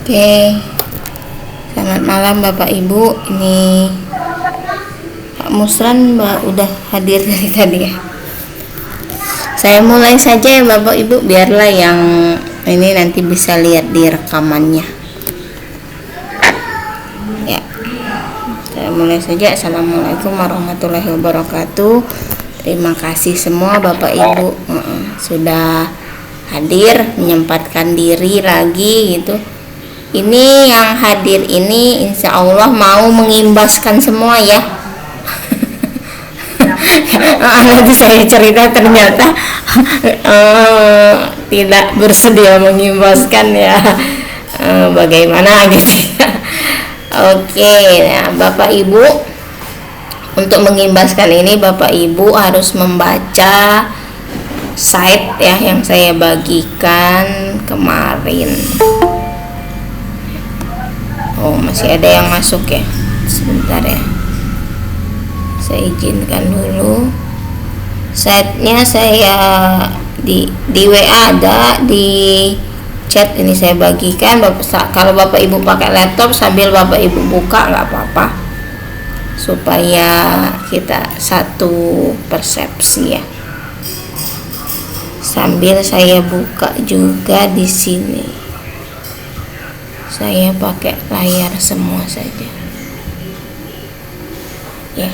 Oke, selamat malam Bapak Ibu. Ini Pak Musran udah hadir dari tadi ya. Saya mulai saja ya Bapak Ibu, biarlah yang ini nanti bisa lihat di rekamannya. Ya, saya mulai saja. Assalamualaikum warahmatullahi wabarakatuh. Terima kasih semua Bapak Ibu sudah hadir, menyempatkan diri lagi gitu. Ini yang hadir ini insya Allah mau mengimbaskan semua ya. Nanti saya cerita ternyata tidak bersedia mengimbaskan ya. Bagaimana gitu ya. Oke, nah Bapak Ibu, untuk mengimbaskan ini Bapak Ibu harus membaca site ya yang saya bagikan kemarin. Oh, masih ada yang masuk ya. Sebentar ya. Saya izinkan dulu. Site-nya saya di WA ada, di chat ini saya bagikan. Kalau Bapak Ibu pakai laptop sambil Bapak Ibu buka nggak apa-apa. Supaya kita satu persepsi ya. Sambil saya buka juga di sini. Saya pakai layar semua saja ya.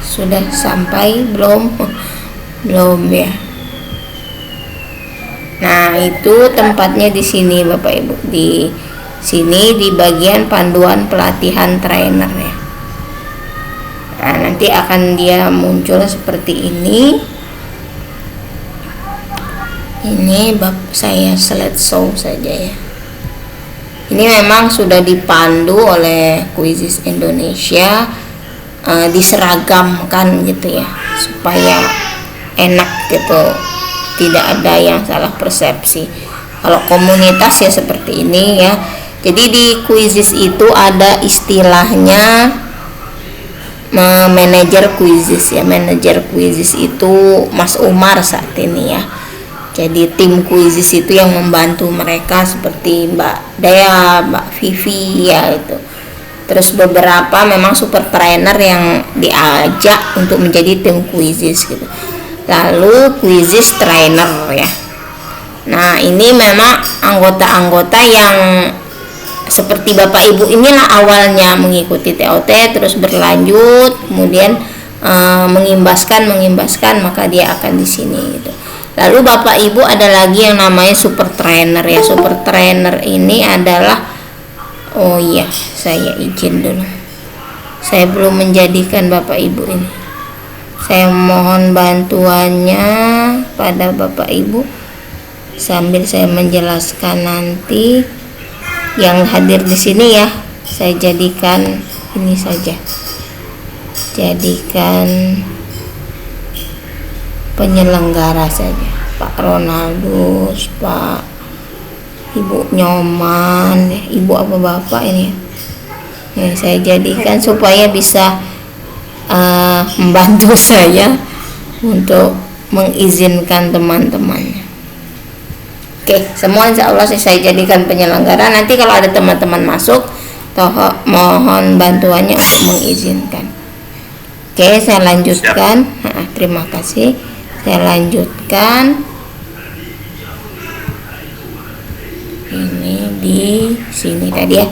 Sudah sampai belum ya. Nah, itu tempatnya di sini Bapak Ibu, di sini di bagian panduan pelatihan trainer ya. Nah, nanti akan dia muncul seperti ini. Ini saya slideshow saja ya. Ini memang sudah dipandu oleh Quizizz Indonesia, diseragamkan gitu ya, supaya enak gitu, tidak ada yang salah persepsi. Kalau komunitas ya seperti ini ya. Jadi di Quizizz itu ada istilahnya manajer Quizizz ya. Manajer Quizizz itu Mas Umar saat ini ya. Jadi tim Quizizz itu yang membantu mereka seperti Mbak Dea, Mbak Vivi ya itu. Terus beberapa memang super trainer yang diajak untuk menjadi tim Quizizz gitu. Lalu Quizizz trainer ya. Nah, ini memang anggota-anggota yang seperti Bapak Ibu inilah awalnya mengikuti TOT terus berlanjut kemudian mengimbaskan maka dia akan di sini gitu. Lalu Bapak Ibu ada lagi yang namanya super trainer ya. Super trainer ini adalah, oh iya saya izin dulu, saya belum menjadikan Bapak Ibu ini. Saya mohon bantuannya pada Bapak Ibu sambil saya menjelaskan nanti. Yang hadir di sini ya, saya jadikan ini saja, jadikan penyelenggara saja, Pak Ronaldus, Pak Ibu Nyoman, Ibu apa Bapak ini ya. Saya jadikan supaya bisa membantu saya untuk mengizinkan teman-temannya. Oke, semua insya Allah saya jadikan penyelenggara. Nanti kalau ada teman-teman masuk, mohon bantuannya untuk mengizinkan. Oke, saya lanjutkan. Terima kasih. Saya lanjutkan. Ini di sini tadi ya.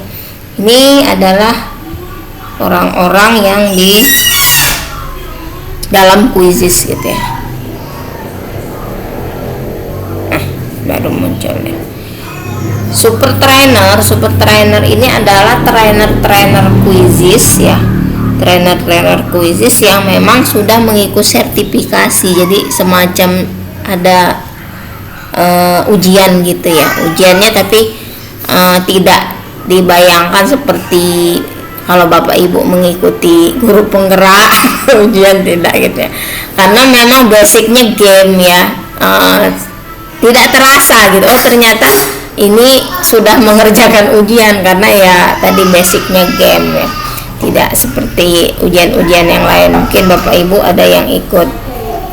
Ini adalah orang-orang yang di dalam Quizizz gitu ya. Nah, baru muncul ya. Super trainer ini adalah trainer Quizizz ya. Trainer Quizizz yang memang sudah mengikuti sertifikasi, jadi semacam ada ujian gitu ya. Ujiannya tapi tidak dibayangkan seperti kalau Bapak Ibu mengikuti guru penggerak ujian, tidak gitu ya. Karena memang basicnya game ya, tidak terasa gitu. Oh ternyata ini sudah mengerjakan ujian karena ya tadi basicnya game ya. Tidak seperti ujian-ujian yang lain. Mungkin Bapak Ibu ada yang ikut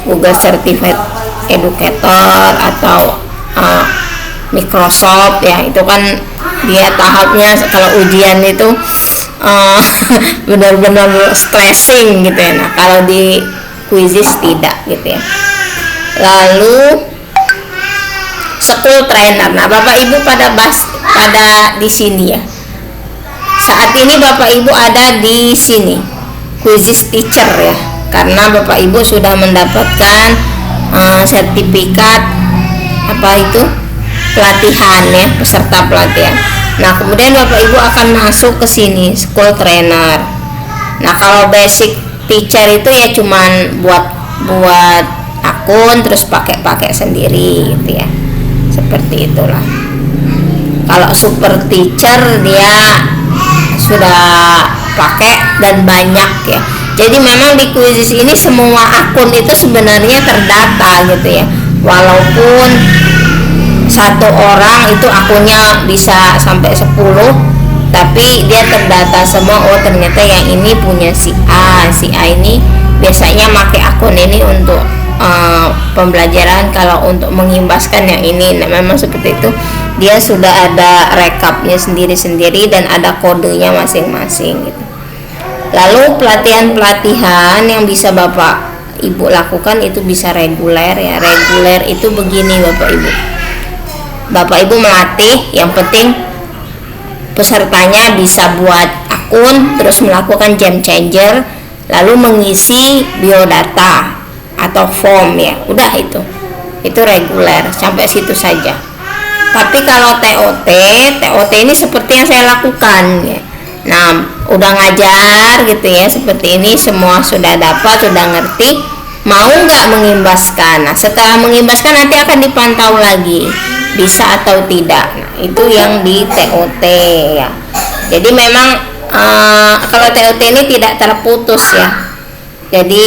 Google Certified Educator atau Microsoft ya, itu kan dia tahapnya kalau ujian itu benar-benar stressing gitu ya. Nah kalau di Quizzes tidak gitu ya. Lalu school trainer. Nah Bapak Ibu pada di sini ya. Saat ini Bapak Ibu ada di sini Quizzes teacher ya, karena Bapak Ibu sudah mendapatkan sertifikat apa itu pelatihan ya, peserta pelatihan. Nah kemudian Bapak Ibu akan masuk ke sini school trainer. Nah kalau basic teacher itu ya cuman buat akun terus pakai sendiri gitu ya, seperti itulah. Kalau super teacher dia sudah pakai dan banyak ya. Jadi memang di Quizzes ini semua akun itu sebenarnya terdata gitu ya, walaupun satu orang itu akunnya bisa sampai 10, tapi dia terdata semua. Oh ternyata yang ini punya si A ini biasanya pakai akun ini untuk pembelajaran, kalau untuk mengimbaskan yang ini. Nah memang seperti itu, dia sudah ada rekapnya sendiri-sendiri dan ada kodenya masing-masing gitu. Lalu pelatihan yang bisa Bapak Ibu lakukan itu bisa reguler ya. Reguler itu begini Bapak Ibu melatih, yang penting pesertanya bisa buat akun, terus melakukan jam changer, lalu mengisi biodata atau form ya. Udah itu reguler, sampai situ saja. Tapi kalau TOT ini seperti yang saya lakukan ya. Nah, udah ngajar gitu ya, seperti ini semua sudah dapat, sudah ngerti, mau nggak mengimbaskan. Nah, setelah mengimbaskan nanti akan dipantau lagi bisa atau tidak. Nah, itu yang di TOT ya. Jadi memang kalau TOT ini tidak terputus ya. Jadi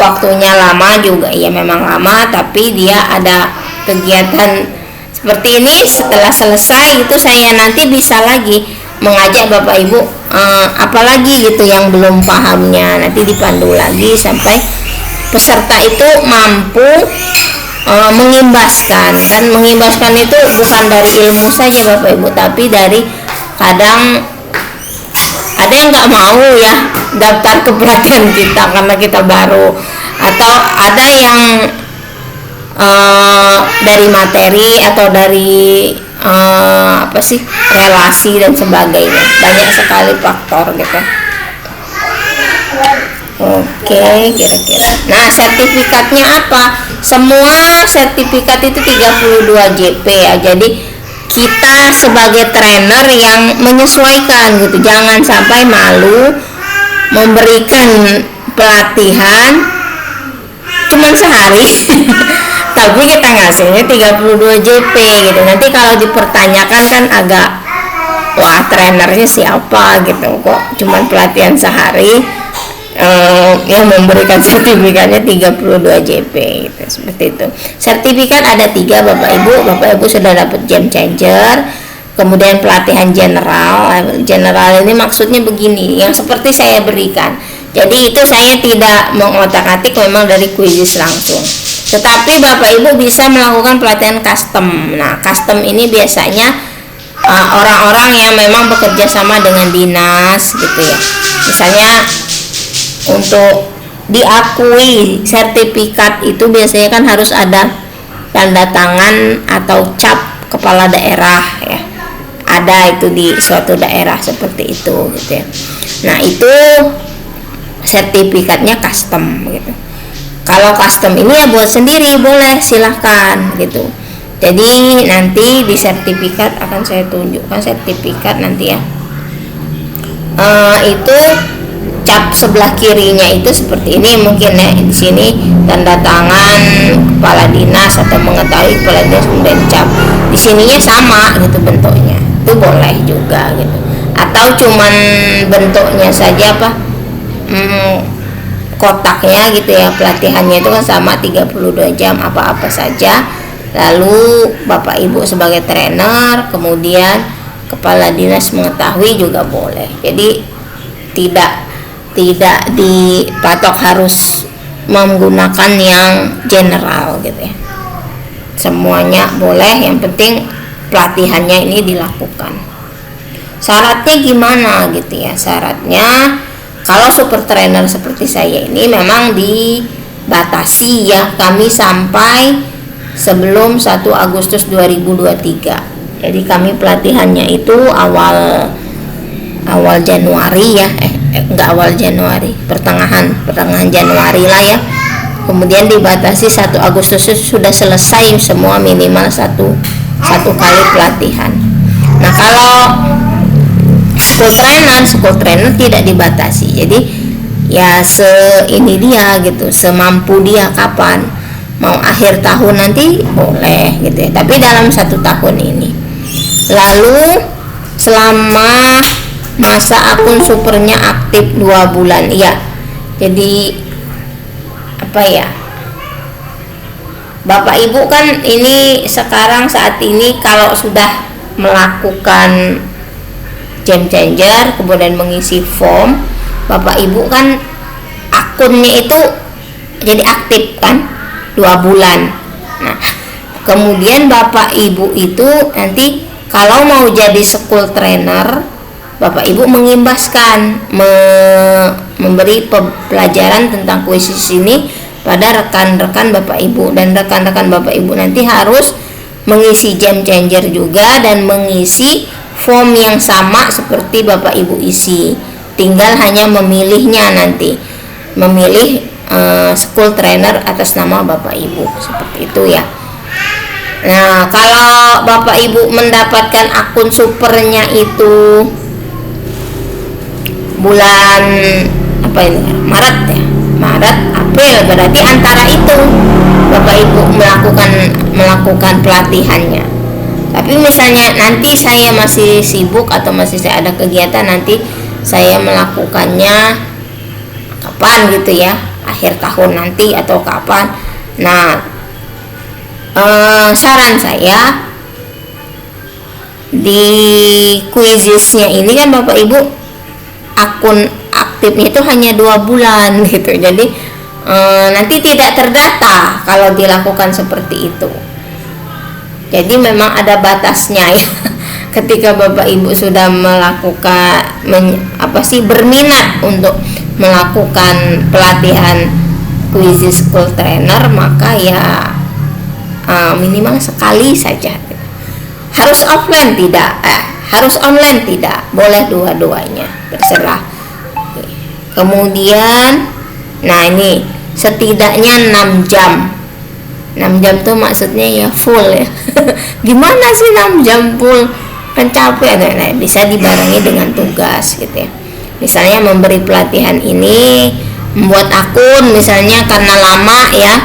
waktunya lama juga ya, memang lama, tapi dia ada kegiatan seperti ini. Setelah selesai itu saya nanti bisa lagi mengajak Bapak Ibu apalagi gitu yang belum pahamnya, nanti dipandu lagi sampai peserta itu mampu mengimbaskan. Dan mengimbaskan itu bukan dari ilmu saja Bapak Ibu, tapi dari kadang ada yang nggak mau ya daftar ke pelatihan kita karena kita baru, atau ada yang dari materi atau dari relasi dan sebagainya. Banyak sekali faktor gitu. Oke, kira-kira. Nah, sertifikatnya apa? Semua sertifikat itu 32 JP ya. Jadi kita sebagai trainer yang menyesuaikan gitu. Jangan sampai malu memberikan pelatihan cuman sehari tapi kita ngasihnya 32 JP gitu. Nanti kalau dipertanyakan kan agak, wah trainernya siapa gitu, kok cuman pelatihan sehari yang memberikan sertifikatnya 32 JP gitu, seperti itu. Sertifikat ada 3 Bapak Ibu sudah dapat jam changer, kemudian pelatihan general ini maksudnya begini, yang seperti saya berikan. Jadi itu saya tidak mengotak-atik, memang dari Quizzes langsung. Tetapi Bapak Ibu bisa melakukan pelatihan custom. Nah, custom ini biasanya orang-orang yang memang bekerja sama dengan dinas gitu ya. Misalnya untuk diakui sertifikat itu biasanya kan harus ada tanda tangan atau cap kepala daerah ya. Ada itu di suatu daerah seperti itu gitu ya. Nah, itu sertifikatnya custom gitu. Kalau custom ini ya buat sendiri boleh, silahkan gitu. Jadi nanti di sertifikat akan saya tunjukkan sertifikat nanti ya. Itu cap sebelah kirinya itu seperti ini mungkin ya. Di sini tanda tangan kepala dinas atau mengetahui kepala dinas, kemudian cap. Di sininya sama gitu bentuknya. Itu boleh juga gitu. Atau cuman bentuknya saja kotaknya gitu ya, pelatihannya itu kan sama 32 jam apa-apa saja. Lalu Bapak Ibu sebagai trainer, kemudian kepala dinas mengetahui juga boleh. Jadi tidak dipatok harus menggunakan yang general gitu ya. Semuanya boleh, yang penting pelatihannya ini dilakukan. Syaratnya gimana gitu ya? Syaratnya kalau super trainer seperti saya ini memang dibatasi ya, kami sampai sebelum 1 Agustus 2023. Jadi kami pelatihannya itu awal Januari ya, enggak awal Januari, pertengahan Januari lah ya. Kemudian dibatasi 1 Agustus sudah selesai semua, minimal satu kali pelatihan. Nah, kalau school trainer tidak dibatasi. Jadi ya ini dia gitu, semampu dia, kapan mau akhir tahun nanti boleh gitu ya, tapi dalam 1 tahun ini. Lalu selama masa akun supernya aktif 2 bulan ya. Jadi apa ya, Bapak Ibu kan ini sekarang saat ini kalau sudah melakukan game changer kemudian mengisi form, Bapak Ibu kan akunnya itu jadi aktif kan 2 bulan. Nah, kemudian Bapak Ibu itu nanti kalau mau jadi school trainer, Bapak Ibu mengimbaskan, memberi pelajaran tentang kuisis ini pada rekan-rekan Bapak Ibu, dan rekan-rekan Bapak Ibu nanti harus mengisi game changer juga dan mengisi form yang sama seperti Bapak Ibu isi. Tinggal hanya memilihnya nanti, memilih school trainer atas nama Bapak Ibu, seperti itu ya. Nah, kalau Bapak Ibu mendapatkan akun supernya itu bulan apa ini, Maret ya, April, berarti antara itu Bapak Ibu melakukan pelatihannya. Tapi misalnya nanti saya masih sibuk atau masih saya ada kegiatan, nanti saya melakukannya kapan gitu ya, akhir tahun nanti atau kapan. Nah, saran saya di quizisnya ini kan Bapak Ibu akun aktifnya itu hanya 2 bulan gitu, jadi nanti tidak terdata kalau dilakukan seperti itu. Jadi memang ada batasnya ya. Ketika Bapak Ibu sudah melakukan berminat untuk melakukan pelatihan quizis school trainer, maka ya minimal sekali saja. Harus offline tidak, harus online tidak, boleh dua-duanya, terserah. Kemudian nah ini setidaknya 6 jam. 6 jam tuh maksudnya ya full ya. Gimana sih 6 jam full? Kan capek. Nah, bisa dibarengi dengan tugas gitu ya. Misalnya memberi pelatihan ini, membuat akun misalnya karena lama ya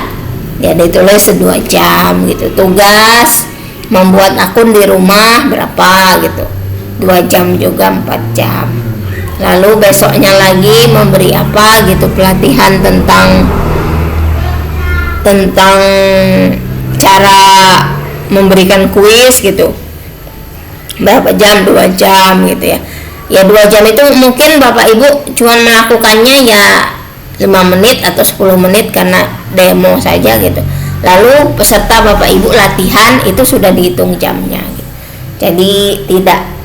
ditulis 2 jam gitu. Tugas membuat akun di rumah berapa gitu, 2 jam juga 4 jam. Lalu besoknya lagi memberi apa gitu, pelatihan tentang cara memberikan kuis gitu, berapa jam, 2 jam gitu ya. Ya 2 jam itu mungkin Bapak Ibu cuma melakukannya ya 5 menit atau 10 menit karena demo saja gitu. Lalu peserta Bapak Ibu latihan itu sudah dihitung jamnya gitu. Jadi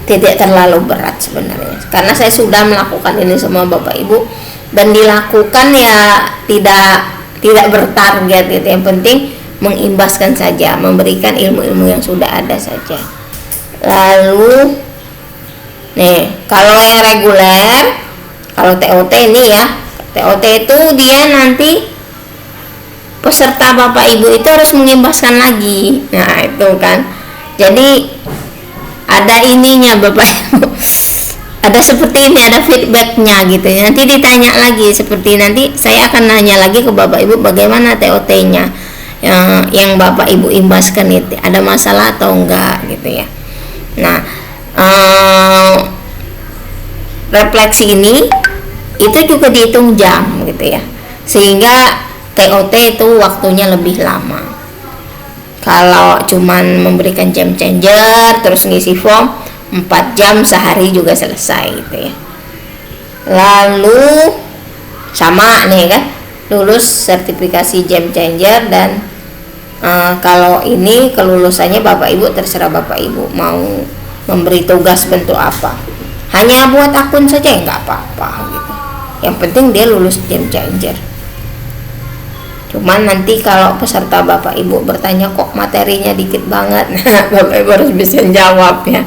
tidak terlalu berat sebenarnya, karena saya sudah melakukan ini semua Bapak Ibu, dan dilakukan ya tidak bertarget gitu. Yang penting mengimbaskan saja, memberikan ilmu-ilmu yang sudah ada saja. Lalu nih, kalau yang reguler, kalau TOT ini ya, TOT itu dia nanti peserta Bapak Ibu itu harus mengimbaskan lagi. Nah itu kan, jadi ada ininya Bapak Ibu, ada seperti ini, ada feedbacknya gitu. Nanti ditanya lagi, seperti nanti saya akan nanya lagi ke Bapak Ibu bagaimana TOT-nya yang Bapak Ibu imbaskan itu, ada masalah atau enggak gitu ya. Nah, refleksi ini itu juga dihitung jam gitu ya, sehingga TOT itu waktunya lebih lama. Kalau cuman memberikan game changer terus ngisi form 4 jam sehari juga selesai gitu ya. Lalu sama nih kan, lulus sertifikasi game changer dan Kalau ini kelulusannya Bapak Ibu terserah Bapak Ibu mau memberi tugas bentuk apa. Hanya buat akun saja nggak apa-apa gitu. Yang penting dia lulus game changer. Cuman nanti kalau peserta Bapak Ibu bertanya kok materinya dikit banget, nah Bapak Ibu harus bisa jawab ya.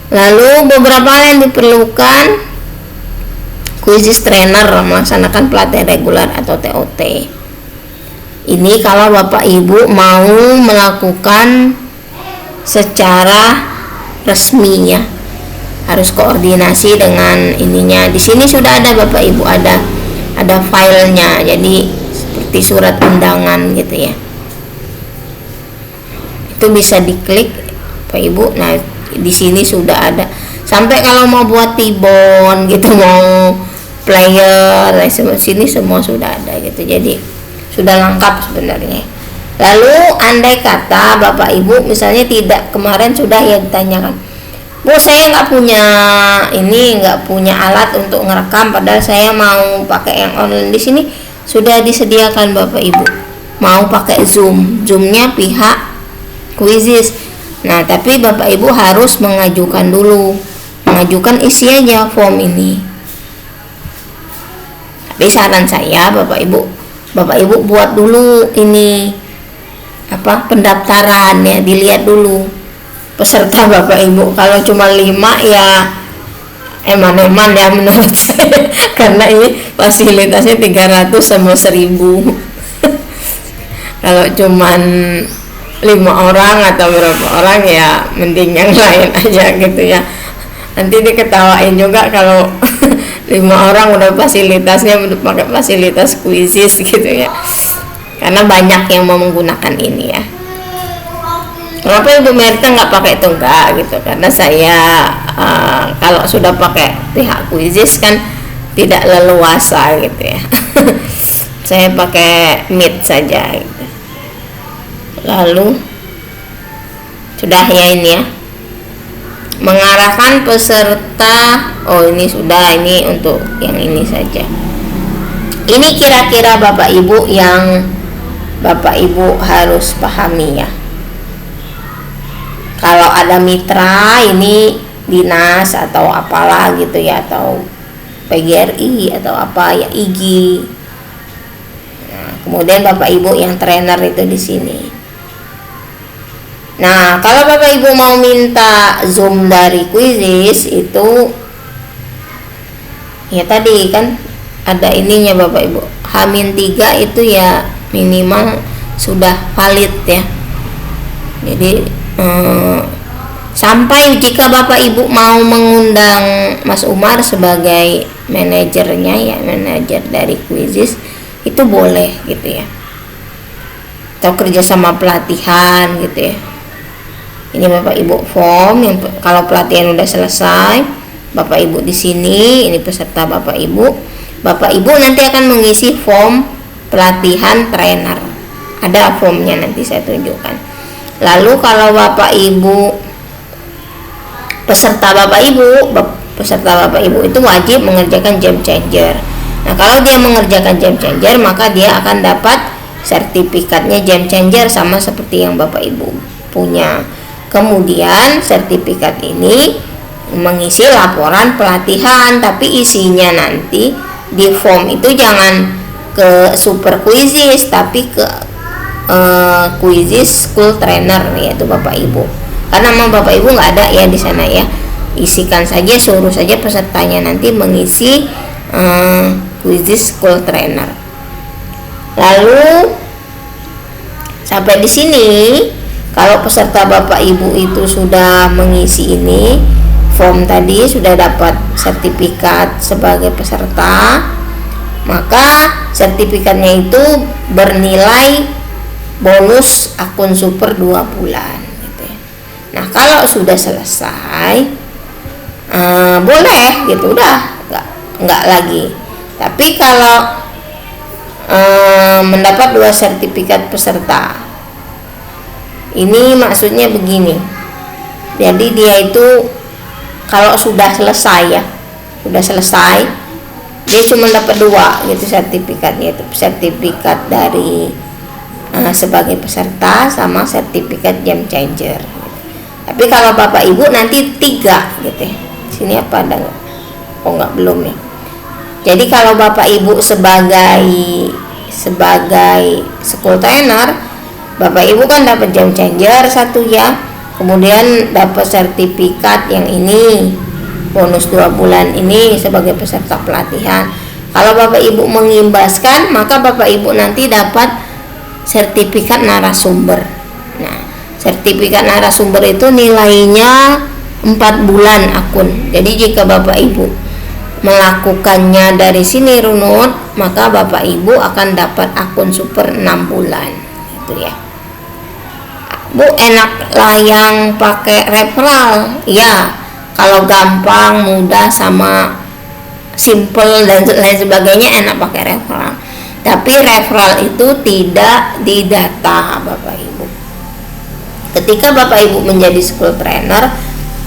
Lalu beberapa hal yang diperlukan, Quizzes trainer melaksanakan pelatihan reguler atau TOT. Ini kalau Bapak Ibu mau melakukan secara resmi ya, harus koordinasi dengan ininya. Di sini sudah ada Bapak Ibu, ada filenya, jadi seperti surat undangan gitu ya. Itu bisa diklik Bapak Ibu. Nah di sini sudah ada. Sampai kalau mau buat tibon gitu, mau player, sini semua sudah ada gitu. Jadi sudah lengkap sebenarnya. Lalu andai kata Bapak Ibu misalnya tidak, kemarin sudah ya ditanyakan, Bu saya nggak punya alat untuk ngerekam, padahal saya mau pakai yang online. Di sini sudah disediakan Bapak Ibu, mau pakai Zoomnya pihak Quizzes. Nah tapi Bapak Ibu harus mengajukan isi aja form ini. Tapi saran saya Bapak Ibu buat dulu ini pendaftaran ya, dilihat dulu peserta Bapak Ibu. Kalau cuma 5 ya eman-eman ya menurut saya, karena ini fasilitasnya 300 sama 1000. Kalau cuman 5 orang atau berapa orang ya mending yang lain aja gitu ya. Nanti diketawain juga kalau 5 orang udah fasilitasnya udah pakai fasilitas Quizzes gitu ya, karena banyak yang mau menggunakan ini ya. Kenapa Ibu Merita nggak pakai itu? Enggak gitu, karena saya kalau sudah pakai pihak Quizzes kan tidak leluasa gitu ya. Saya pakai Meet saja gitu. Lalu sudah ya ini ya, mengarahkan peserta. Ini sudah, ini untuk yang ini saja. Ini kira-kira Bapak Ibu yang Bapak Ibu harus pahami ya. Kalau ada mitra ini dinas atau apalah gitu ya, atau PGRI atau apa ya, IGI. Nah, kemudian Bapak Ibu yang trainer itu di sini. Nah, kalau Bapak Ibu mau minta Zoom dari Quizzes itu ya tadi kan ada ininya Bapak Ibu. H-3 itu ya minimal sudah valid ya. Jadi sampai jika Bapak Ibu mau mengundang Mas Umar sebagai manajernya ya, manajer dari Quizzes, itu boleh gitu ya. Atau kerjasama pelatihan gitu ya. Ini Bapak Ibu form yang kalau pelatihan udah selesai, Bapak Ibu di sini, ini peserta Bapak Ibu. Bapak Ibu nanti akan mengisi form pelatihan trainer. Ada formnya, nanti saya tunjukkan. Lalu kalau Bapak Ibu peserta Bapak Ibu itu wajib mengerjakan game changer. Nah, kalau dia mengerjakan game changer, maka dia akan dapat sertifikatnya game changer sama seperti yang Bapak Ibu punya. Kemudian sertifikat ini mengisi laporan pelatihan, tapi isinya nanti di form itu jangan ke Super Quizzes, tapi ke Quizzes School Trainer, yaitu Bapak Ibu. Karena nama Bapak Ibu nggak ada ya di sana ya. Isikan saja, suruh saja pesertanya nanti mengisi Quizzes School Trainer. Lalu sampai di sini, kalau peserta Bapak Ibu itu sudah mengisi ini form tadi, sudah dapat sertifikat sebagai peserta, maka sertifikatnya itu bernilai bonus akun super 2 bulan gitu ya. Nah, kalau sudah selesai boleh gitu, udah nggak lagi. Tapi kalau mendapat 2 sertifikat peserta, ini maksudnya begini. Jadi dia itu kalau sudah selesai ya, dia cuma dapat 2 gitu sertifikatnya, itu sertifikat dari sebagai peserta sama sertifikat game changer. Tapi kalau Bapak Ibu nanti 3 gitu ya. Sini apa ada nggak? Oh nggak, belum ya. Jadi kalau Bapak Ibu sebagai school trainer, Bapak Ibu kan dapat game changer 1 ya. Kemudian dapat sertifikat yang ini, bonus 2 bulan ini sebagai peserta pelatihan. Kalau Bapak Ibu mengimbaskan, maka Bapak Ibu nanti dapat sertifikat narasumber. Nah, sertifikat narasumber itu nilainya 4 bulan akun. Jadi jika Bapak Ibu melakukannya dari sini runut, maka Bapak Ibu akan dapat akun super 6 bulan. Gitu ya. Bu, enak lah yang pakai referral. Ya, kalau gampang, mudah, sama simple dan lain sebagainya enak pakai referral. Tapi referral itu tidak didata Bapak Ibu. Ketika Bapak Ibu menjadi school trainer,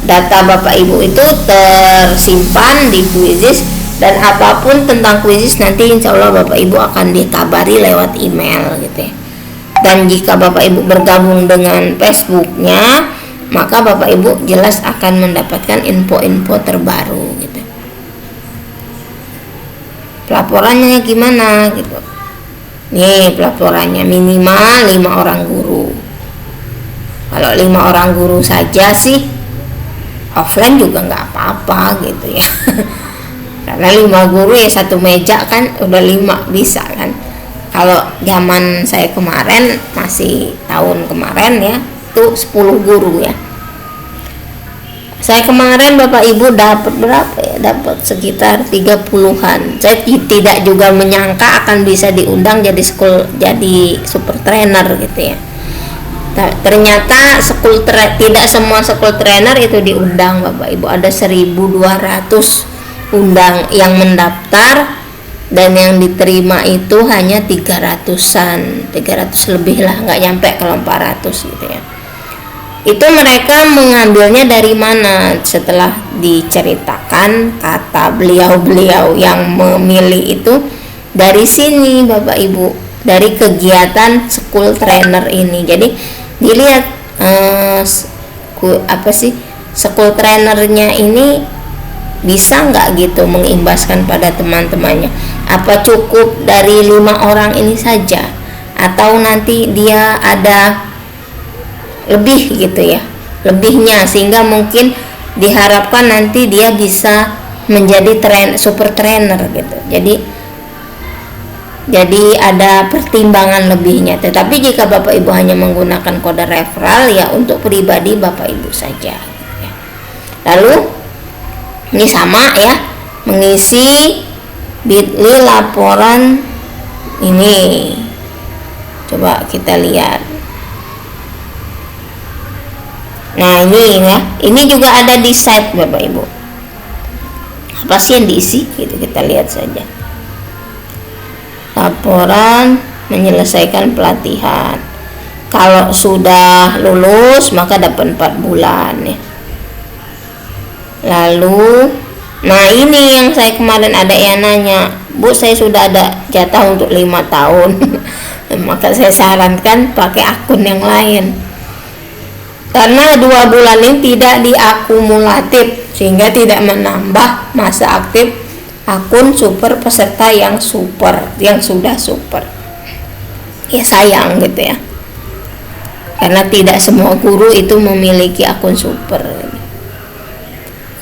data Bapak Ibu itu tersimpan di Quizizz, dan apapun tentang Quizizz nanti insya Allah Bapak Ibu akan dikabari lewat email gitu ya. Dan jika Bapak Ibu bergabung dengan Facebooknya, maka Bapak Ibu jelas akan mendapatkan info-info terbaru gitu. Pelaporannya gimana gitu. Nih pelaporannya minimal 5 orang guru. Kalau 5 orang guru saja sih offline juga nggak apa-apa gitu ya. Karena 5 guru ya 1 meja kan udah 5 bisa kan. Kalau zaman saya kemarin, masih tahun kemarin ya, itu 10 guru ya. Saya kemarin Bapak Ibu dapat berapa ya? Dapat sekitar 30-an. Saya tidak juga menyangka akan bisa diundang jadi super trainer gitu ya. Ternyata tidak semua school trainer itu diundang Bapak Ibu. Ada 1.200 undang yang mendaftar, dan yang diterima itu hanya 300-an, 300 lebih lah, nggak nyampe kalau 400 gitu ya. Itu mereka mengambilnya dari mana? Setelah diceritakan, kata beliau-beliau yang memilih itu dari sini Bapak Ibu, dari kegiatan school trainer ini. Jadi dilihat school trainernya ini bisa nggak gitu mengimbaskan pada teman-temannya. Apa cukup dari 5 orang ini saja, atau nanti dia ada lebih gitu ya, lebihnya, sehingga mungkin diharapkan nanti dia bisa menjadi super trainer gitu. Jadi ada pertimbangan lebihnya. Tetapi jika Bapak Ibu hanya menggunakan kode referral, ya untuk pribadi Bapak Ibu saja gitu ya. Lalu ini sama ya, mengisi bit.ly laporan ini. Coba kita lihat. Nah ini ya, ini juga ada di site Bapak Ibu. Apa sih yang diisi? Gitu, kita lihat saja. Laporan menyelesaikan pelatihan. Kalau sudah lulus maka dapat 4 bulan ya. Lalu, nah ini yang saya kemarin ada yang nanya, Bu, saya sudah ada jatah untuk 5 tahun. Maka saya sarankan pakai akun yang lain. Karena 2 bulan ini tidak diakumulatif, sehingga tidak menambah masa aktif akun super peserta yang sudah super. Ya sayang gitu ya. Karena tidak semua guru itu memiliki akun super.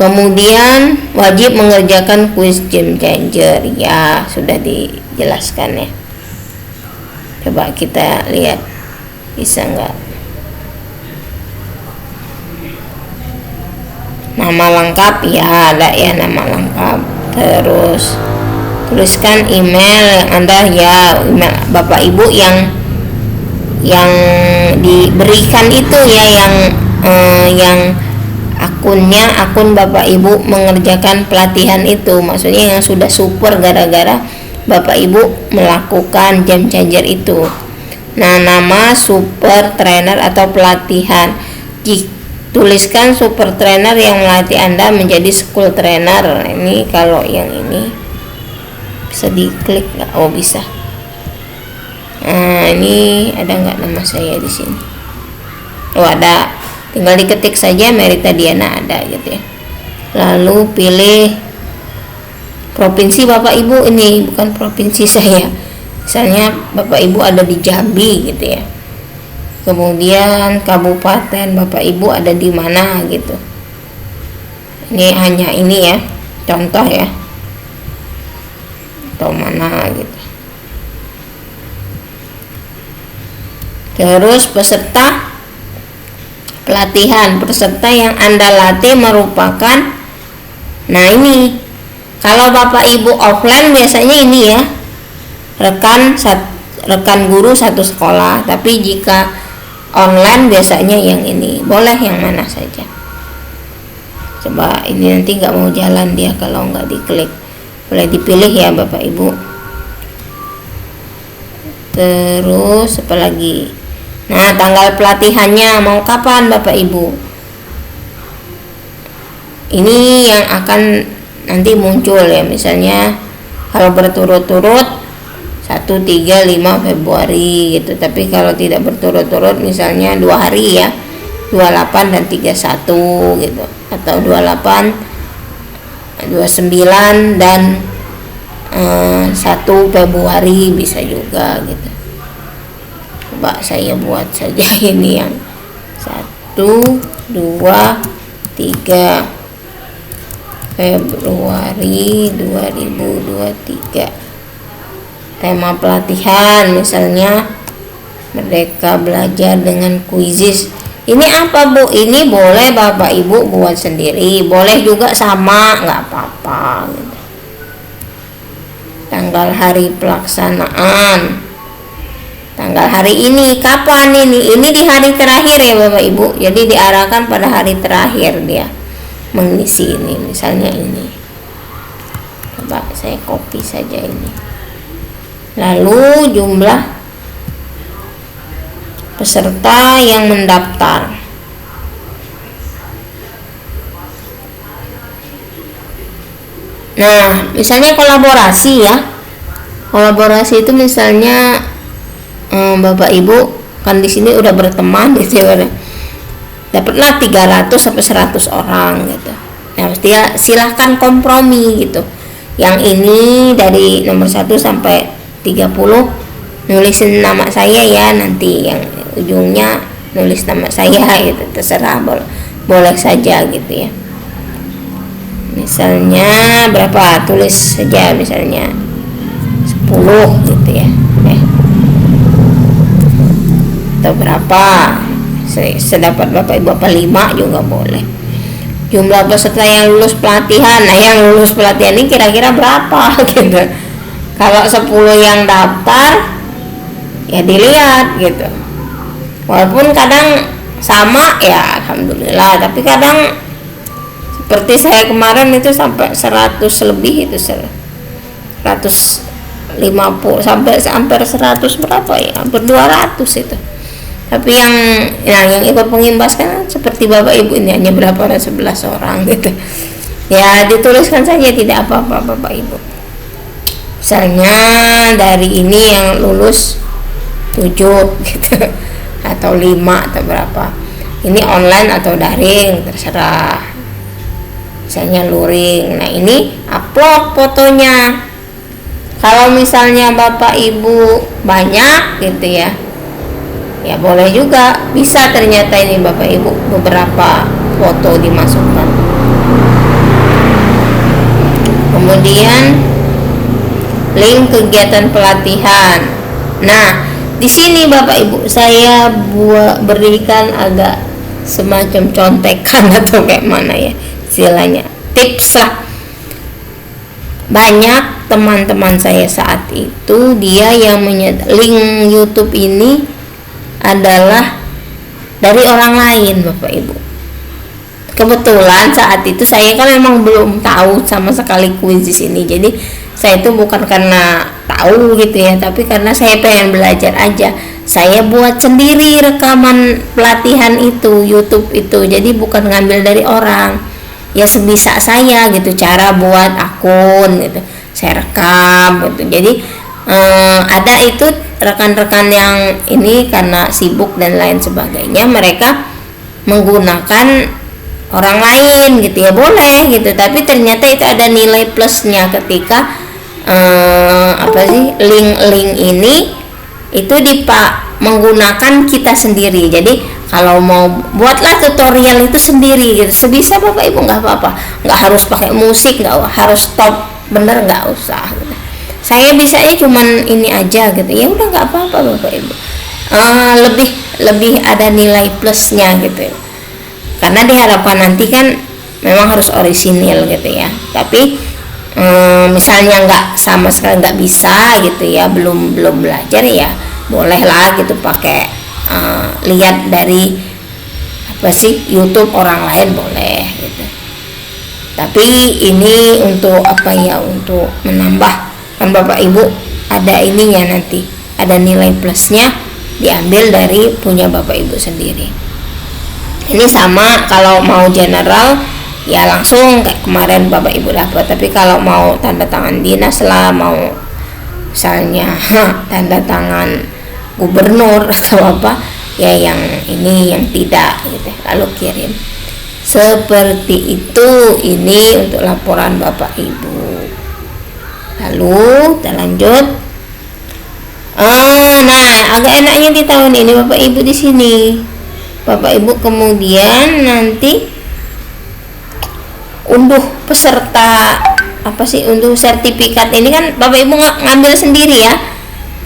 Kemudian wajib mengerjakan kuis game changer. Ya, sudah dijelaskan ya. Coba kita lihat, bisa nggak? Nama lengkap ya, ada ya nama lengkap. Terus tuliskan email yang Anda ya, email Bapak Ibu yang diberikan itu ya, yang akun Bapak Ibu mengerjakan pelatihan itu, maksudnya yang sudah super gara-gara Bapak Ibu melakukan game changer itu. Nah, nama super trainer atau pelatihan. Tuliskan super trainer yang melatih Anda menjadi school trainer. Ini kalau yang ini bisa diklik nggak? Oh bisa. Ini ada nggak nama saya di sini? Oh, ada, tinggal diketik saja Merita Diana, ada gitu ya. Lalu pilih provinsi Bapak Ibu, ini bukan provinsi saya, misalnya Bapak Ibu ada di Jambi gitu ya. Kemudian kabupaten Bapak Ibu ada di mana gitu. Ini hanya ini ya, contoh ya, atau mana gitu. Terus peserta pelatihan, peserta yang Anda latih merupakan, nah ini kalau Bapak Ibu offline biasanya ini ya, rekan guru satu sekolah. Tapi jika online biasanya yang ini, boleh yang mana saja. Coba ini nanti nggak mau jalan dia kalau nggak diklik. Boleh dipilih ya Bapak Ibu. Terus apa lagi? Nah, tanggal pelatihannya mau kapan Bapak Ibu? Ini yang akan nanti muncul ya, misalnya kalau berturut-turut 1, 3, 5 Februari gitu. Tapi kalau tidak berturut-turut misalnya 2 hari ya, 28 dan 31 gitu, atau 28, 29 dan 1 Februari bisa juga gitu. Coba saya buat saja ini yang 1, 2, 3 Februari 2023. Tema pelatihan misalnya Merdeka Belajar dengan Kuisis. Ini apa Bu? Ini boleh Bapak Ibu buat sendiri, boleh juga sama, nggak apa-apa gitu. Tanggal hari pelaksanaan, tanggal hari ini kapan ini? Ini di hari terakhir ya Bapak Ibu. Jadi diarahkan pada hari terakhir dia mengisi ini, misalnya ini. Coba saya copy saja ini. Lalu jumlah peserta yang mendaftar. Nah, misalnya kolaborasi ya. Kolaborasi itu misalnya Bapak Ibu kan di sini udah berteman gitu ya. Dapatlah 300 sampai 100 orang gitu. Nah, silahkan kompromi gitu. Yang ini dari nomor 1 sampai 30 nulisin nama saya ya, nanti yang ujungnya nulis nama saya gitu, terserah, boleh saja gitu ya. Misalnya berapa, tulis saja misalnya 10 gitu ya, atau berapa, sedapat Bapak Ibu, apa 5 juga boleh. Jumlah peserta yang lulus pelatihan, nah yang lulus pelatihan ini kira-kira berapa gitu. Kalau 10 yang daftar ya dilihat gitu, walaupun kadang sama ya alhamdulillah, tapi kadang seperti saya kemarin itu sampai 100 lebih, itu 150 sampai hampir 100 berapa ya, hampir 200 itu. Tapi yang ikut pengimbas kan seperti Bapak Ibu ini hanya berapa, 11 orang gitu ya, dituliskan saja tidak apa-apa Bapak Ibu. Misalnya dari ini yang lulus 7 gitu, atau 5 atau berapa, ini online atau daring terserah, misalnya luring. Nah, ini upload fotonya. Kalau misalnya Bapak Ibu banyak gitu ya, ya boleh juga, bisa ternyata ini Bapak Ibu beberapa foto dimasukkan. Kemudian link kegiatan pelatihan. Nah, di sini Bapak Ibu saya berikan agak semacam contekan atau kayak mana ya istilahnya, tips lah. Banyak teman-teman saya saat itu dia yang link YouTube ini adalah dari orang lain Bapak Ibu. Kebetulan saat itu saya kan memang belum tahu sama sekali Kuisis ini, jadi saya itu bukan karena tahu gitu ya, tapi karena saya pengen belajar aja. Saya buat sendiri rekaman pelatihan itu, YouTube itu, jadi bukan ngambil dari orang ya, sebisa saya gitu, cara buat akun gitu saya rekam gitu. Jadi ada itu rekan-rekan yang ini karena sibuk dan lain sebagainya, mereka menggunakan orang lain gitu ya, boleh gitu, tapi ternyata itu ada nilai plusnya ketika link-link ini itu menggunakan kita sendiri. Jadi kalau mau buatlah tutorial itu sendiri gitu, sebisa Bapak Ibu, nggak apa-apa, nggak harus pakai musik, nggak harus top bener, nggak usah gitu. Saya bisanya cuman ini aja gitu, ya udah nggak apa-apa Bapak Ibu. Lebih ada nilai plusnya gitu, karena diharapkan nanti kan memang harus orisinil gitu ya. Tapi misalnya nggak, sama sekali nggak bisa gitu ya, belum belajar, ya bolehlah gitu pakai lihat dari YouTube orang lain, boleh gitu. Tapi ini untuk untuk menambah, kan Bapak Ibu ada ininya, nanti ada nilai plusnya, diambil dari punya Bapak Ibu sendiri. Ini sama kalau mau general ya langsung kayak kemarin Bapak Ibu dapat. Tapi kalau mau tanda tangan dinas lah, mau misalnya tanda tangan gubernur atau apa ya, yang ini yang tidak gitu, lalu kirim seperti itu. Ini untuk laporan Bapak Ibu. Lalu kita lanjut. Nah, agak enaknya di tahun ini Bapak Ibu di sini, Bapak Ibu kemudian nanti unduh peserta unduh sertifikat ini kan Bapak Ibu ngambil sendiri ya.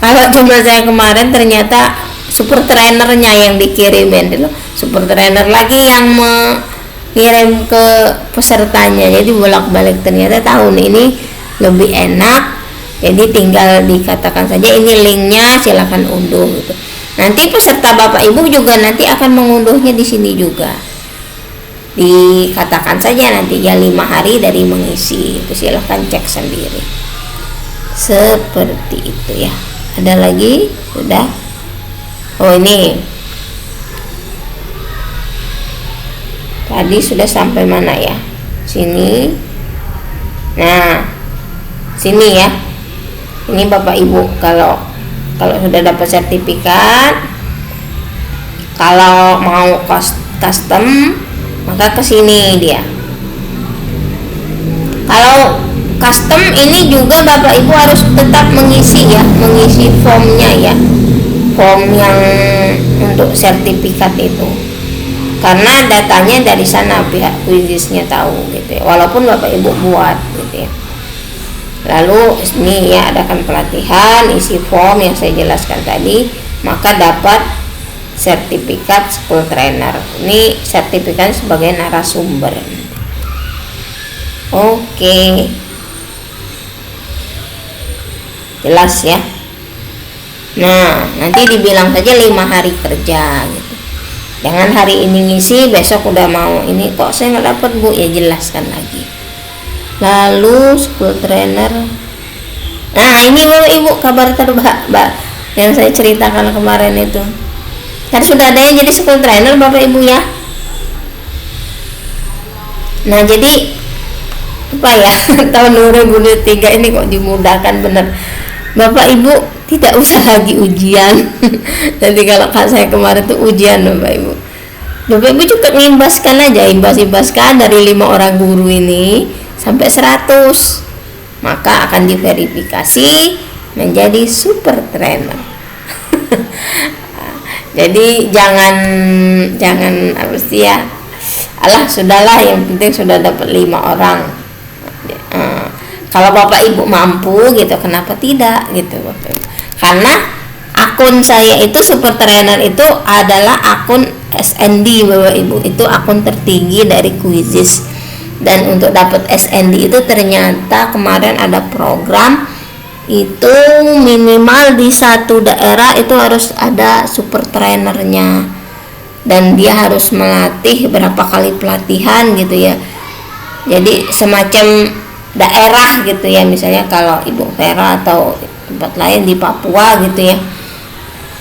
Kalau coba saya kemarin ternyata super trainernya yang dikirimin dulu, super trainer lagi yang mengirim ke pesertanya, jadi bolak-balik. Ternyata tahun ini lebih enak, jadi tinggal dikatakan saja ini linknya, silakan unduh gitu. Nanti peserta Bapak Ibu juga nanti akan mengunduhnya di sini juga, dikatakan saja nanti ya 5 hari dari mengisi itu, silahkan cek sendiri seperti itu ya. Ada lagi? Sudah. Oh, ini tadi sudah sampai mana ya? Sini. Nah, sini ya. Ini Bapak Ibu kalau sudah dapat sertifikat, kalau mau custom maka ke sini dia. Kalau custom ini juga Bapak Ibu harus tetap mengisi ya, mengisi formnya ya, form yang untuk sertifikat itu, karena datanya dari sana pihak Quiziznya tahu gitu ya, walaupun Bapak Ibu buat gitu ya. Lalu ini ya, adakan pelatihan, isi form yang saya jelaskan tadi, maka dapat sertifikat school trainer. Ini sertifikat sebagai narasumber. Oke, jelas ya. Nah, nanti dibilang saja 5 hari kerja gitu. Jangan hari ini ngisi, besok udah mau ini kok saya nggak dapat Bu, ya jelaskan lagi. Lalu school trainer. Nah, ini Bapak Ibu kabar terbaru yang saya ceritakan kemarin itu. Kan sudah ada yang jadi school trainer Bapak Ibu ya. Nah, jadi apa ya, tahun 2023 ini kok dimudahkan bener. Bapak Ibu tidak usah lagi ujian. Nanti kalau saya kemarin tuh ujian Bapak Ibu. Bapak Ibu cukup ngimbaskan aja, imbaskan dari 5 orang guru ini sampai 100, maka akan diverifikasi menjadi super trainer. Jadi jangan apa sih ya, alah sudahlah, yang penting sudah dapat 5 orang. Kalau Bapak Ibu mampu gitu, kenapa tidak gitu Bapak Ibu? Karena akun saya itu super trainer itu adalah akun SND Bapak Ibu, itu akun tertinggi dari Quizzes. Dan untuk dapat SND itu ternyata kemarin ada program itu minimal di satu daerah itu harus ada super trainernya, dan dia harus melatih berapa kali pelatihan gitu ya. Jadi semacam daerah gitu ya, misalnya kalau Ibu Vera atau tempat lain di Papua gitu ya,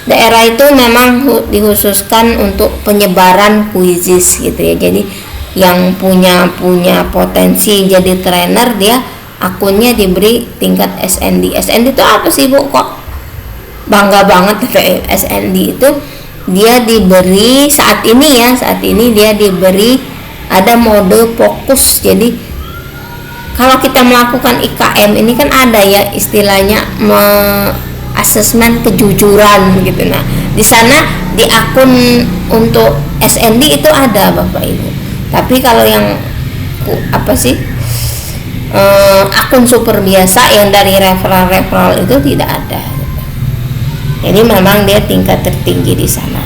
daerah itu memang dikhususkan untuk penyebaran Quizzes gitu ya. Jadi yang punya potensi jadi trainer, dia akunnya diberi tingkat SND. SND itu apa sih Bu? Kok bangga banget pakai SND itu, dia diberi saat ini dia diberi ada mode fokus. Jadi kalau kita melakukan IKM ini kan ada ya istilahnya asesmen kejujuran gitu. Nah, di sana di akun untuk SND itu ada Bapak Ibu. Tapi kalau yang akun super biasa yang dari referral itu tidak ada. Jadi memang dia tingkat tertinggi di sana.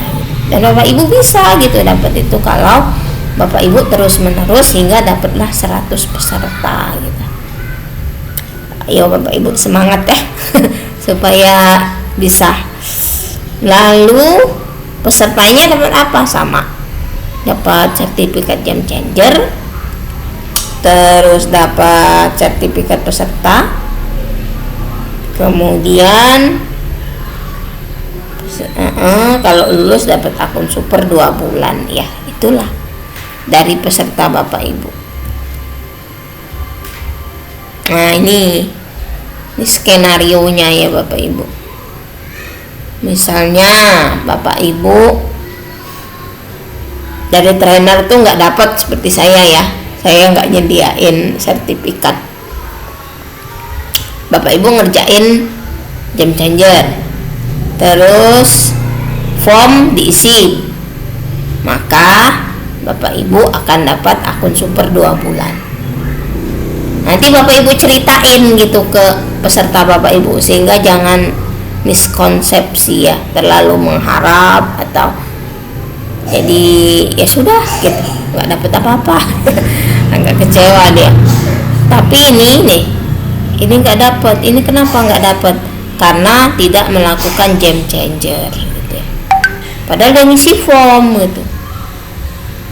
Dan Bapak Ibu bisa gitu dapat itu kalau Bapak Ibu terus menerus hingga dapatlah 100 peserta gitu. Ayo Bapak Ibu semangat ya supaya bisa. Lalu pesertanya dapat apa? Sama, dapat sertifikat Game Changer, terus dapat sertifikat peserta, kemudian kalau lulus dapat akun super 2 bulan ya. Itulah dari peserta Bapak Ibu. Nah, ini skenarionya ya Bapak Ibu. Misalnya Bapak Ibu dari trainer tuh nggak dapat seperti saya ya, saya nggak nyediain sertifikat. Bapak Ibu ngerjain Game Changer, terus form diisi, maka Bapak Ibu akan dapat akun super 2 bulan. Nanti Bapak Ibu ceritain gitu ke peserta Bapak Ibu, sehingga jangan miskonsepsi ya, terlalu mengharap atau jadi ya sudah gitu, nggak dapat apa-apa. Agak kecewa dia. Tapi ini nggak dapat. Ini kenapa nggak dapat? Karena tidak melakukan Game Changer gitu ya. Padahal dia ngisi form gitu.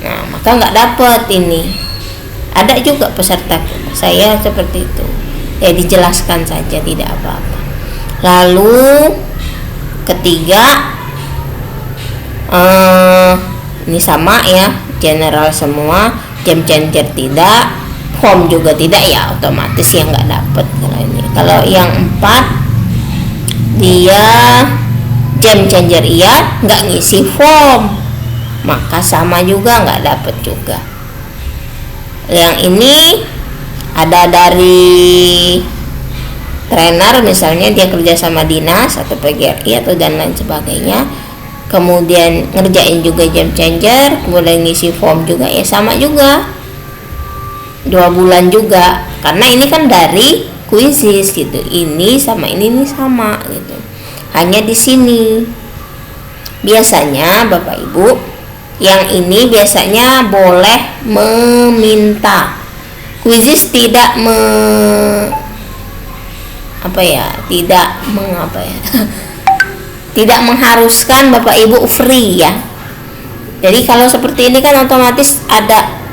Nah, maka nggak dapat ini. Ada juga peserta saya seperti itu. Ya dijelaskan saja, tidak apa-apa. Lalu ketiga, ini sama ya, general semua, Game Changer tidak, form juga tidak ya, otomatis yang nggak dapat kalau ini. Kalau yang 4 dia Game Changer iya, nggak ngisi form, maka sama juga nggak dapat juga. Yang ini ada dari trainer, misalnya dia kerja sama dinas atau PGRI atau dan lain sebagainya, kemudian ngerjain juga Game Changer, kemudian ngisi form juga ya, sama juga 2 bulan juga, karena ini kan dari kuisis gitu. Ini sama ini sama gitu. Hanya di sini biasanya Bapak Ibu yang ini biasanya boleh meminta. Kuisis tidak tidak mengharuskan Bapak Ibu free ya. Jadi kalau seperti ini kan otomatis ada,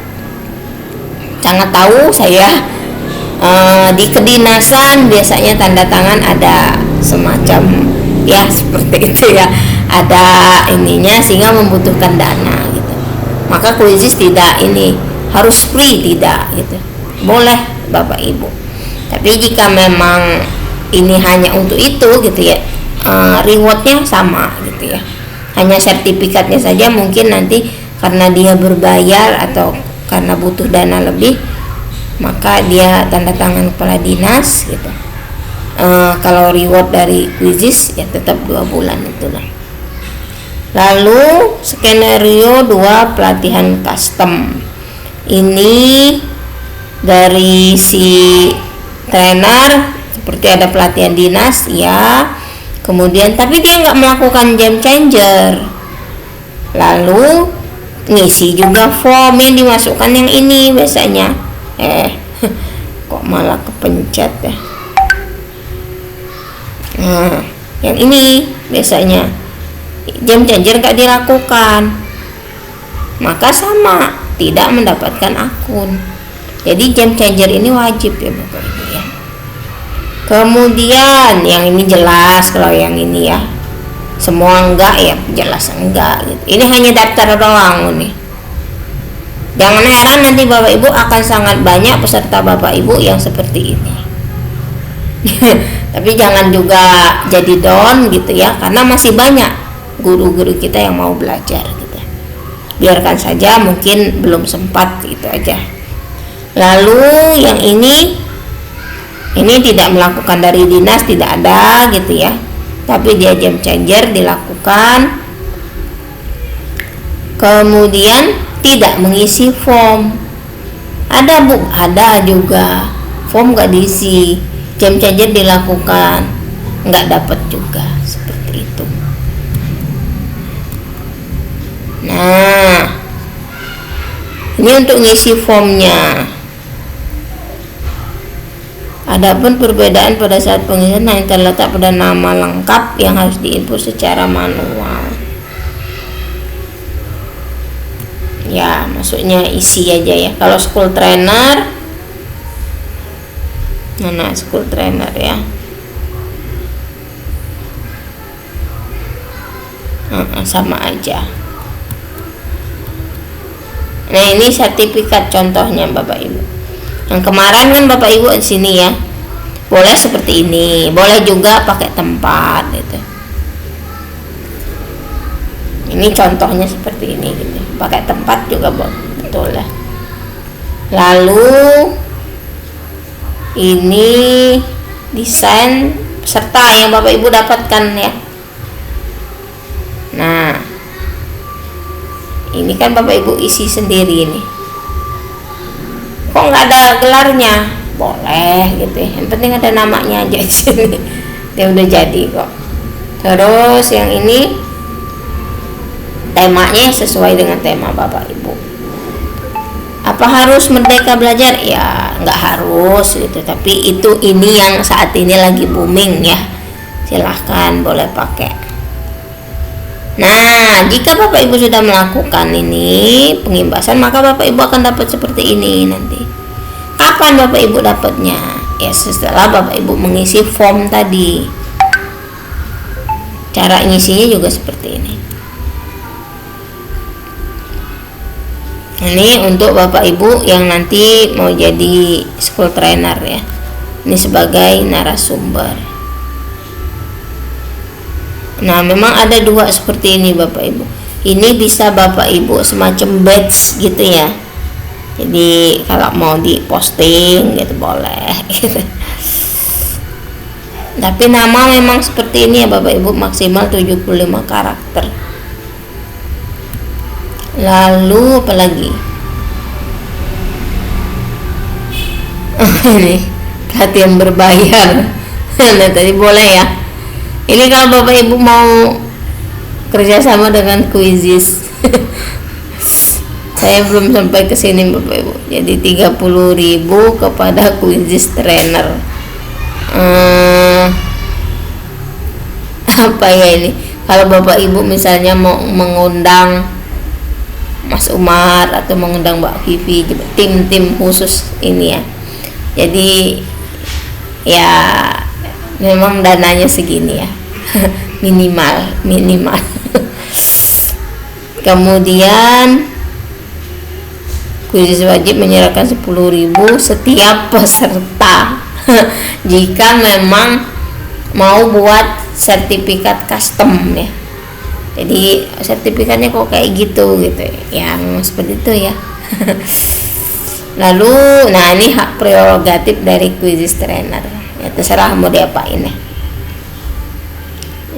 sangat tahu saya di kedinasan biasanya tanda tangan ada semacam ya seperti itu ya, ada ininya sehingga membutuhkan dana gitu. Maka kuisis tidak ini harus free, tidak gitu, boleh Bapak Ibu. Tapi jika memang ini hanya untuk itu gitu ya, rewardnya sama gitu ya, hanya sertifikatnya saja mungkin nanti karena dia berbayar atau karena butuh dana lebih, maka dia tanda tangan kepala dinas gitu. Kalau reward dari kuisis ya tetap 2 bulan itulah. Lalu skenario 2 pelatihan custom. Ini dari si trainer seperti ada pelatihan dinas ya, kemudian tapi dia nggak melakukan Game Changer, lalu ngisi juga form yang dimasukkan yang ini biasanya. Kok malah kepencet ya. Nah, yang ini biasanya Game Changer nggak dilakukan, maka sama, tidak mendapatkan akun. Jadi Game Changer ini wajib ya Bapak Ibu ya. Kemudian yang ini jelas, kalau yang ini ya semua enggak ya, jelas enggak gitu. Ini hanya daftar doang nih. Jangan heran nanti Bapak Ibu akan sangat banyak peserta Bapak Ibu yang seperti ini. Tapi jangan juga jadi down gitu ya, karena masih banyak guru-guru kita yang mau belajar gitu. Biarkan saja, mungkin belum sempat gitu aja. Lalu yang ini tidak melakukan dari dinas, tidak ada gitu ya, tapi dia game changer dilakukan. Kemudian tidak mengisi form, ada Bu, ada juga form nggak diisi, game changer dilakukan, nggak dapat juga, seperti itu. Nah, ini untuk ngisi formnya. Adapun perbedaan pada saat pengisian hanya terletak pada nama lengkap yang harus diinput secara manual. Ya, maksudnya isi aja ya. Kalau school trainer, mana school trainer ya? Sama aja. Nah, ini sertifikat contohnya Bapak Ibu. Yang kemarin kan Bapak Ibu di sini ya, boleh seperti ini, boleh juga pakai tempat gitu. Ini contohnya seperti ini gitu, pakai tempat juga betul lah. Lalu ini desain peserta yang Bapak Ibu dapatkan ya. Nah, ini kan Bapak Ibu isi sendiri nih. Kok nggak ada gelarnya? Boleh gitu ya, yang penting ada namanya aja di sini. Dia udah jadi kok. Terus yang ini temanya sesuai dengan tema Bapak Ibu. Apa harus Merdeka Belajar? Ya nggak harus gitu, tapi ini yang saat ini lagi booming ya, silahkan boleh pakai. Nah, jika Bapak Ibu sudah melakukan ini pengimbasan, maka Bapak Ibu akan dapat seperti ini nanti. Kapan Bapak Ibu dapatnya? Ya setelah Bapak Ibu mengisi form tadi. Cara ngisinya juga seperti ini. Ini untuk Bapak Ibu yang nanti mau jadi school trainer ya. Ini sebagai narasumber. Nah, memang ada dua seperti ini Bapak Ibu. Ini bisa Bapak Ibu semacam badge gitu ya. Jadi kalau mau diposting gitu boleh gitu. Tapi nama memang seperti ini ya Bapak Ibu, maksimal 75 karakter. Lalu apa lagi? Ini pelatihan berbayar. Nah, tadi boleh ya. Ini kalau Bapak Ibu mau kerjasama dengan Quizizz. Saya belum sampai ke sini Bapak Ibu. Jadi 30.000 kepada Quizizz trainer. Apa ya ini? Kalau Bapak Ibu misalnya mau mengundang Mas Umar atau mengundang Mbak Vivi, tim-tim khusus ini ya. Jadi ya memang dananya segini ya. minimal. Kemudian Quizizz wajib menyerahkan 10.000 setiap peserta jika memang mau buat sertifikat custom ya. Jadi sertifikatnya kok kayak gitu yang seperti itu ya. Lalu nah ini hak prerogatif dari Quizizz trainer ya, terserah mau diapain ya.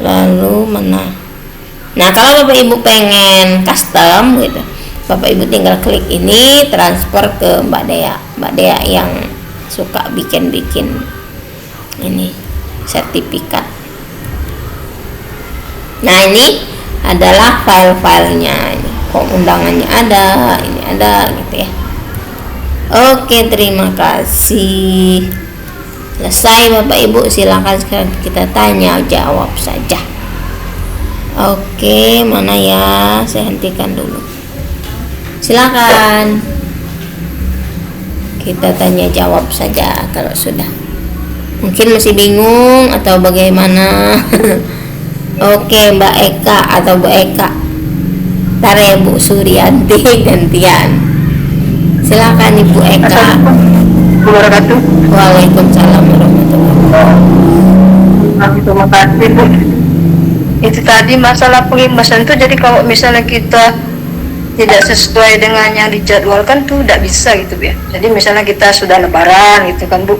Lalu mana? Nah, kalau Bapak Ibu pengen custom gitu, Bapak Ibu tinggal klik ini, transfer ke Mbak Dea yang suka bikin ini sertifikat. Nah, ini adalah file-filenya, ini kok undangannya ada, ini ada gitu ya. Oke, terima kasih. Selesai Bapak Ibu, silakan sekarang kita tanya jawab saja. Oke, mana ya? Saya hentikan dulu. Silakan. Kita tanya jawab saja kalau sudah. Mungkin masih bingung atau bagaimana? Oke, Mbak Eka atau Bu Eka. Ntar ya Bu Suryanti gantian. Silakan Ibu Eka. wabarakatuh. Waalaikumsalam warahmatullahi wabarakatuh. Terima kasih Bu. Itu tadi masalah pengimbasan tuh, jadi kalau misalnya kita tidak sesuai dengan yang dijadwalkan tuh tidak bisa gitu Bu ya. Jadi misalnya kita sudah lebaran gitu kan Bu,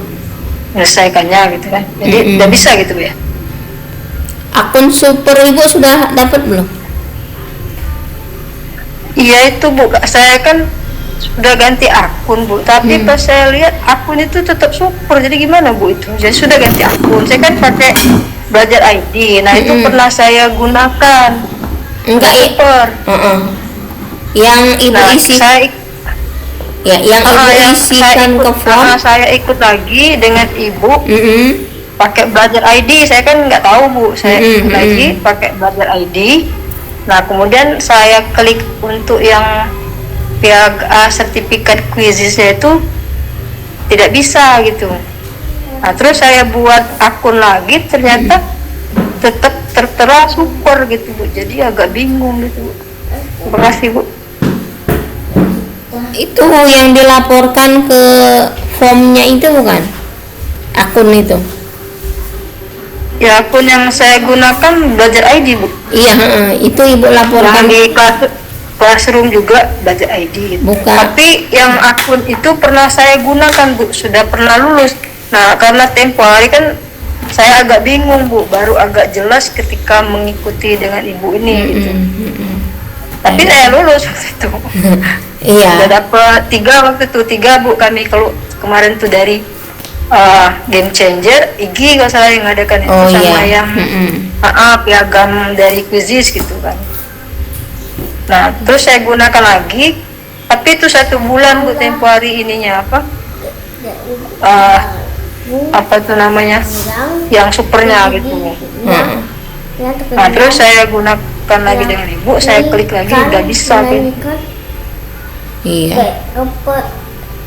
menyelesaikannya gitu kan, jadi tidak bisa gitu Bu ya. Akun super ibu sudah dapat belum? Iya itu Bu, saya kan sudah ganti akun Bu, tapi pas saya lihat akun itu tetap super, jadi gimana Bu itu? Jadi sudah ganti akun, saya kan pakai Belajar ID, nah itu pernah saya gunakan. Enggak ya? Super. Yang ibu Nah, isi saya ya, yang ibu saya isikan ikut, ke form. saya ikut lagi dengan Ibu pakai Belajar ID, saya kan nggak tahu Bu, saya ikut lagi pakai Belajar ID. Nah kemudian saya klik untuk yang PIAGA sertifikat kuisisnya itu tidak bisa gitu. Nah terus saya buat akun lagi, ternyata tetap tertera super gitu Bu, jadi agak bingung gitu Bu. Terima kasih Bu. Itu yang dilaporkan ke formnya itu bukan? Akun itu? Ya akun yang saya gunakan Belajar ID Bu. Iya, itu ibu laporkan. Yang di Classroom juga Belajar ID gitu. Bukan. Tapi yang akun itu pernah saya gunakan Bu, sudah pernah lulus. Nah karena tempo hari kan saya agak bingung Bu, baru agak jelas ketika mengikuti dengan Ibu ini gitu. Tapi saya lulus waktu itu. Iya. Sudah dapat 3 waktu itu, 3 Bu kami kalau kemarin tuh dari Game Changer, IGI kalau salah yang ngadakan itu, sama yang piagam dari Quizzes gitu kan. Nah terus saya gunakan lagi, tapi itu 1 bulan Bu tempo hari ininya apa tuh namanya, yang supernya gitu. Nah terus saya gunakan lagi dengan Ibu, saya klik lagi udah bisa kan. Iya.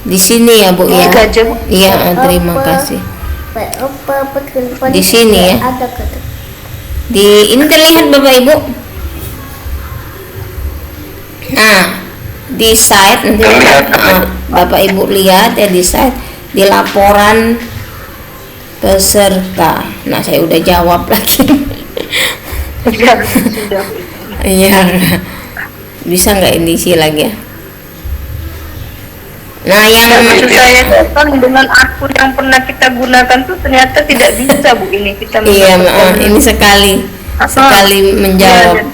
Di sini ya Bu ya. Iya, terima kasih. Di sini ya. Di ini terlihat Bapak Ibu. Nah, di site nanti Bapak Ibu lihat ya, di site di laporan peserta. Nah, saya udah jawab lagi. Iya. Bisa nggak ini isi lagi ya? Nah, yang maksud saya kan dengan akun yang pernah kita gunakan tuh ternyata tidak bisa Bu ini kita. Iya, ini sekali menjawab.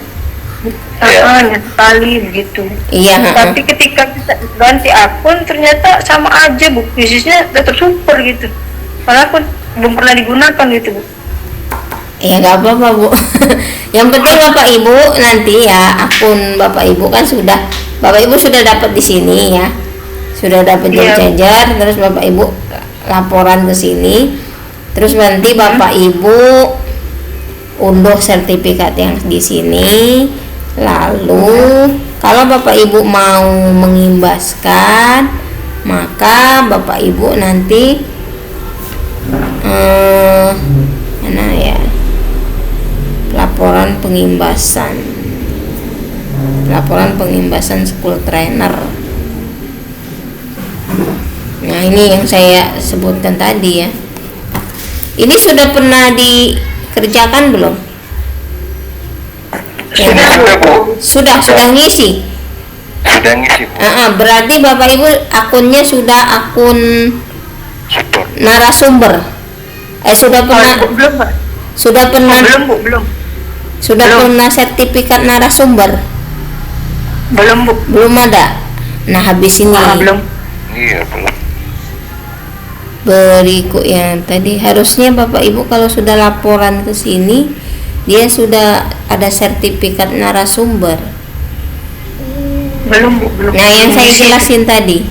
Sekali begitu. Iya. Tapi ketika kita ganti akun ternyata sama aja Bu, bisnisnya tetap super gitu. Karena akun belum pernah digunakan gitu Bu. Ya nggak apa-apa Bu. Yang penting Bapak Ibu nanti ya, akun Bapak Ibu kan Bapak Ibu sudah dapat di sini ya. Sudah dapat Game Changer, terus Bapak Ibu laporan ke sini, terus nanti Bapak Ibu unduh sertifikat yang di sini. Lalu kalau Bapak Ibu mau mengimbaskan, maka Bapak Ibu nanti mana ya, laporan pengimbasan school trainer. Nah ini yang saya sebutkan tadi ya. Ini sudah pernah dikerjakan belum? Sudah ngisi. Sudah ngisi. Berarti Bapak Ibu akunnya sudah akun narasumber. Sudah pernah. Belum. Sudah pernah sertifikat narasumber? Belum Bu. Belum ada. Nah habis ini. Belum. Iya belum. Berikut yang tadi harusnya Bapak Ibu kalau sudah laporan ke sini dia sudah ada sertifikat narasumber. Belum Bu, belum. Nah yang saya jelasin tadi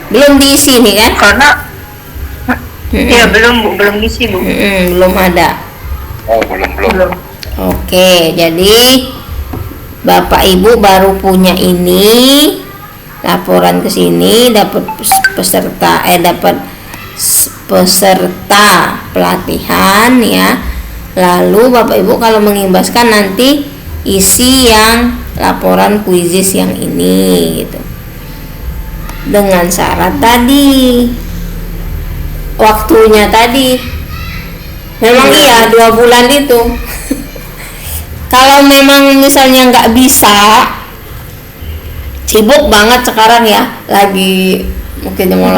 belum diisi nih kan? Karena iya belum Bu, belum diisi Bu. Belum ada. Oh belum. Oke, jadi Bapak Ibu baru punya ini, laporan ke sini dapat peserta pelatihan ya. Lalu Bapak Ibu kalau mengimbaskan nanti isi yang laporan kuisis yang ini gitu. dengan syarat tadi waktunya tadi. Memang iya 2 bulan itu. Kalau memang misalnya nggak bisa, sibuk banget sekarang ya, lagi mungkin mau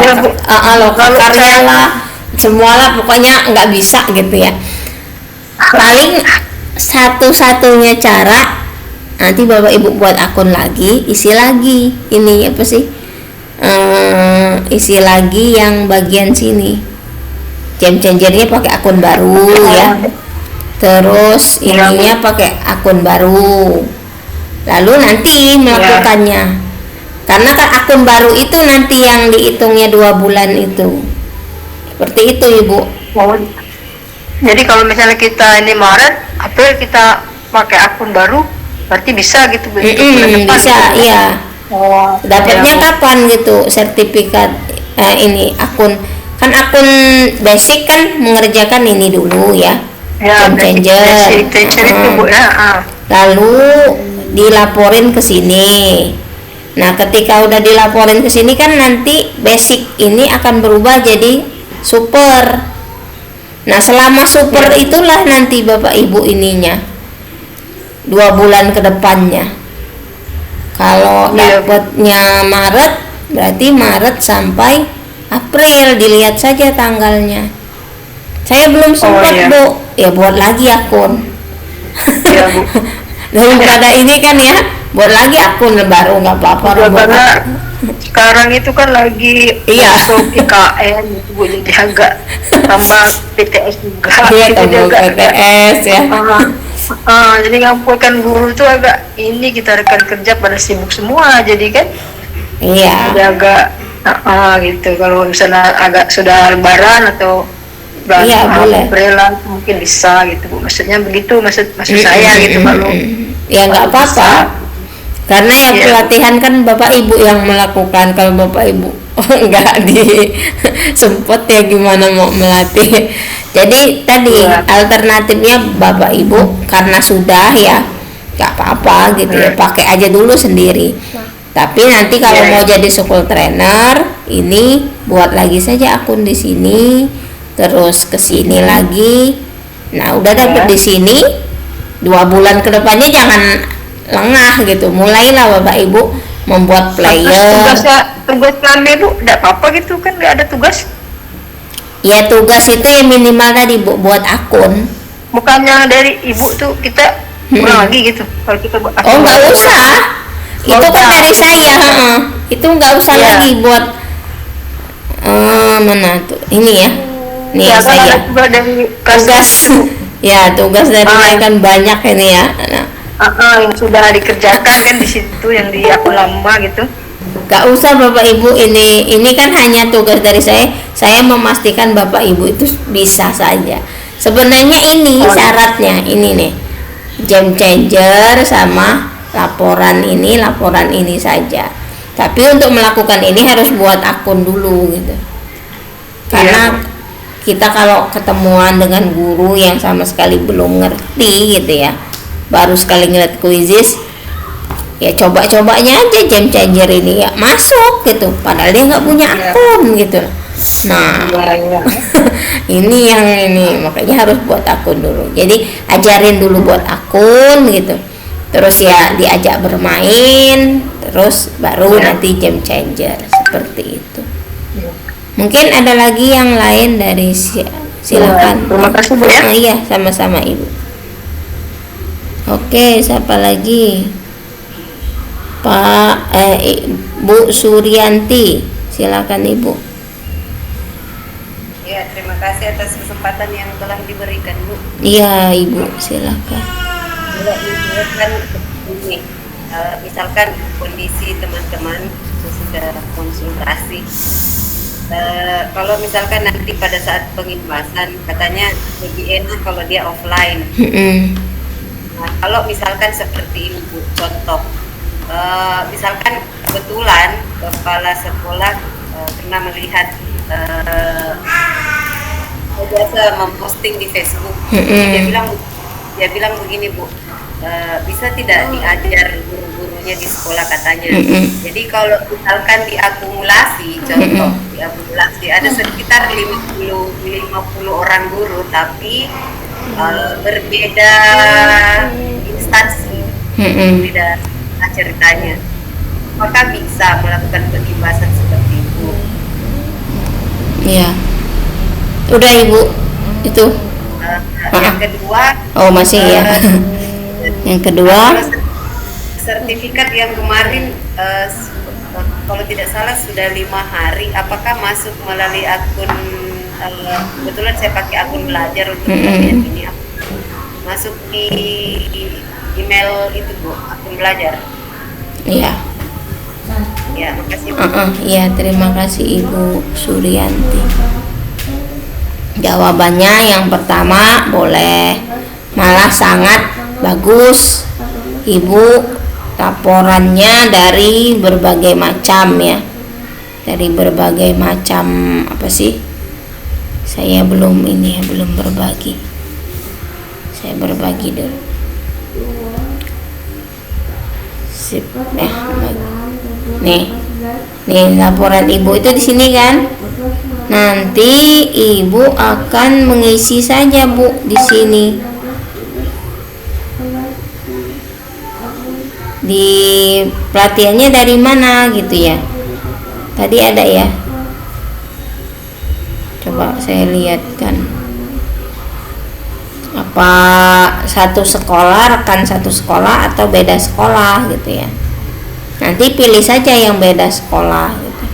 lokal karya lah, semua lah, pokoknya nggak bisa gitu ya. Paling satu-satunya cara, nanti bapak ibu buat akun lagi, isi lagi ini apa sih, isi lagi yang bagian sini, game changernya pakai akun baru ya, terus ininya pakai akun baru, lalu nanti melakukannya, karena kan akun baru itu nanti yang dihitungnya 2 bulan itu, seperti itu ibu. Jadi kalau misalnya kita ini Maret, April kita pakai akun baru, berarti bisa gitu bulan depan, bisa gitu. iya. Dapatnya iya. kapan gitu sertifikat ini akun, kan akun basic kan mengerjakan ini dulu ya, game changer. Changer itu Bu ya. Lalu dilaporin ke sini. Nah, ketika udah dilaporin ke sini kan nanti basic ini akan berubah jadi super. Nah, selama super itulah nanti Bapak Ibu ininya 2 bulan ke depannya. Kalau dapatnya Maret, berarti Maret sampai April, dilihat saja tanggalnya. Saya belum sempat Bu, ya buat lagi akun. Iya Bu. Daripada ini kan ya, buat lagi akun baru nggak apa-apa. Karena sekarang itu kan lagi masuk IKN itu Bu, jadi agak tambah PTS juga. Iya, tambah PTS ya. Jadi ngampulkan guru itu agak ini, kita rekan kerja pada sibuk semua, jadi kan jadi agak gitu. Kalau misalnya agak sudah lebaran atau April mungkin bisa gitu Bu, maksudnya begitu, maksud saya gitu. Kalau ya nggak apa-apa, karena ya pelatihan kan Bapak Ibu yang melakukan. Kalau Bapak Ibu nggak sempet ya gimana mau melatih. Jadi tadi alternatifnya Bapak Ibu karena sudah ya nggak apa-apa gitu ya, pakai aja dulu sendiri. Tapi nanti kalau mau jadi school trainer, ini buat lagi saja akun di sini, terus ke sini lagi. Nah, udah dapet di sini, 2 bulan ke depannya jangan lengah gitu. Mulailah Bapak Ibu membuat player. Tugas kami Bu, enggak apa-apa gitu kan, nggak ada tugas. Ya tugas itu yang minimal tadi Bu, buat akun. Bukannya dari Ibu tuh kita kurang lagi gitu kalau kita buat akun. Oh, nggak usah. Itu kan dari saya, itu nggak usah lagi buat mana tuh ini ya, nih ya, saya tugas ya tugas dari saya kan banyak ini ya. Yang sudah dikerjakan kan di situ, yang di akun lama gitu. Gak usah Bapak Ibu, ini kan hanya tugas dari saya memastikan Bapak Ibu itu bisa saja. Sebenarnya ini syaratnya ini nih, game changer sama laporan ini saja. Tapi untuk melakukan ini harus buat akun dulu gitu. Karena kita kalau ketemuan dengan guru yang sama sekali belum ngerti gitu ya, baru sekali ngeliat quizzes, ya coba-cobanya aja game changer ini ya masuk gitu, padahal dia nggak punya akun gitu. Nah, ini makanya harus buat akun dulu. Jadi ajarin dulu buat akun gitu. Terus ya diajak bermain, terus baru nanti game changer, seperti itu. Mungkin ada lagi yang lain dari silakan. Terima kasih Bu ya. Iya, sama-sama Ibu. Oke, siapa lagi? Bu Suryanti, silakan Ibu. Ya, terima kasih atas kesempatan yang telah diberikan Bu. Iya Ibu, silakan. Kan ini, misalkan kondisi teman-teman sudah konsultasi, kalau misalkan nanti pada saat pengibasan katanya lebih enak kalau dia offline. Nah, kalau misalkan seperti ini Bu, contoh, misalkan kebetulan kepala sekolah pernah melihat biasa memposting di Facebook. Dia bilang begini Bu, bisa tidak diajar guru-gurunya di sekolah katanya. Mm-mm. Jadi kalau misalkan diakumulasi, contoh diakumulasi ada sekitar 50 orang guru, tapi berbeda instansi, beda ceritanya, maka bisa melakukan pembebasan seperti itu. Iya. Udah Ibu itu. Yang kedua, Oh masih ya. Yang kedua, sertifikat yang kemarin kalau tidak salah sudah 5 hari, apakah masuk melalui akun, kebetulan saya pakai akun belajar untuk bagian ini, masuk di email itu Bu, akun belajar. iya. Ya, makasih Bu. Iya, terima kasih Ibu Suryanti. Jawabannya yang pertama boleh, malah sangat bagus. Ibu laporannya dari berbagai macam ya. Dari berbagai macam apa sih? Saya belum ini ya, belum berbagi. Saya berbagi dulu. Sip, nih laporan Ibu itu di sini kan. Nanti Ibu akan mengisi saja Bu di sini. Di pelatihannya dari mana gitu ya. Tadi ada ya. Coba saya lihat kan. Apa satu sekolah, rekan satu sekolah atau beda sekolah gitu ya. Nanti pilih saja yang beda sekolah gitu.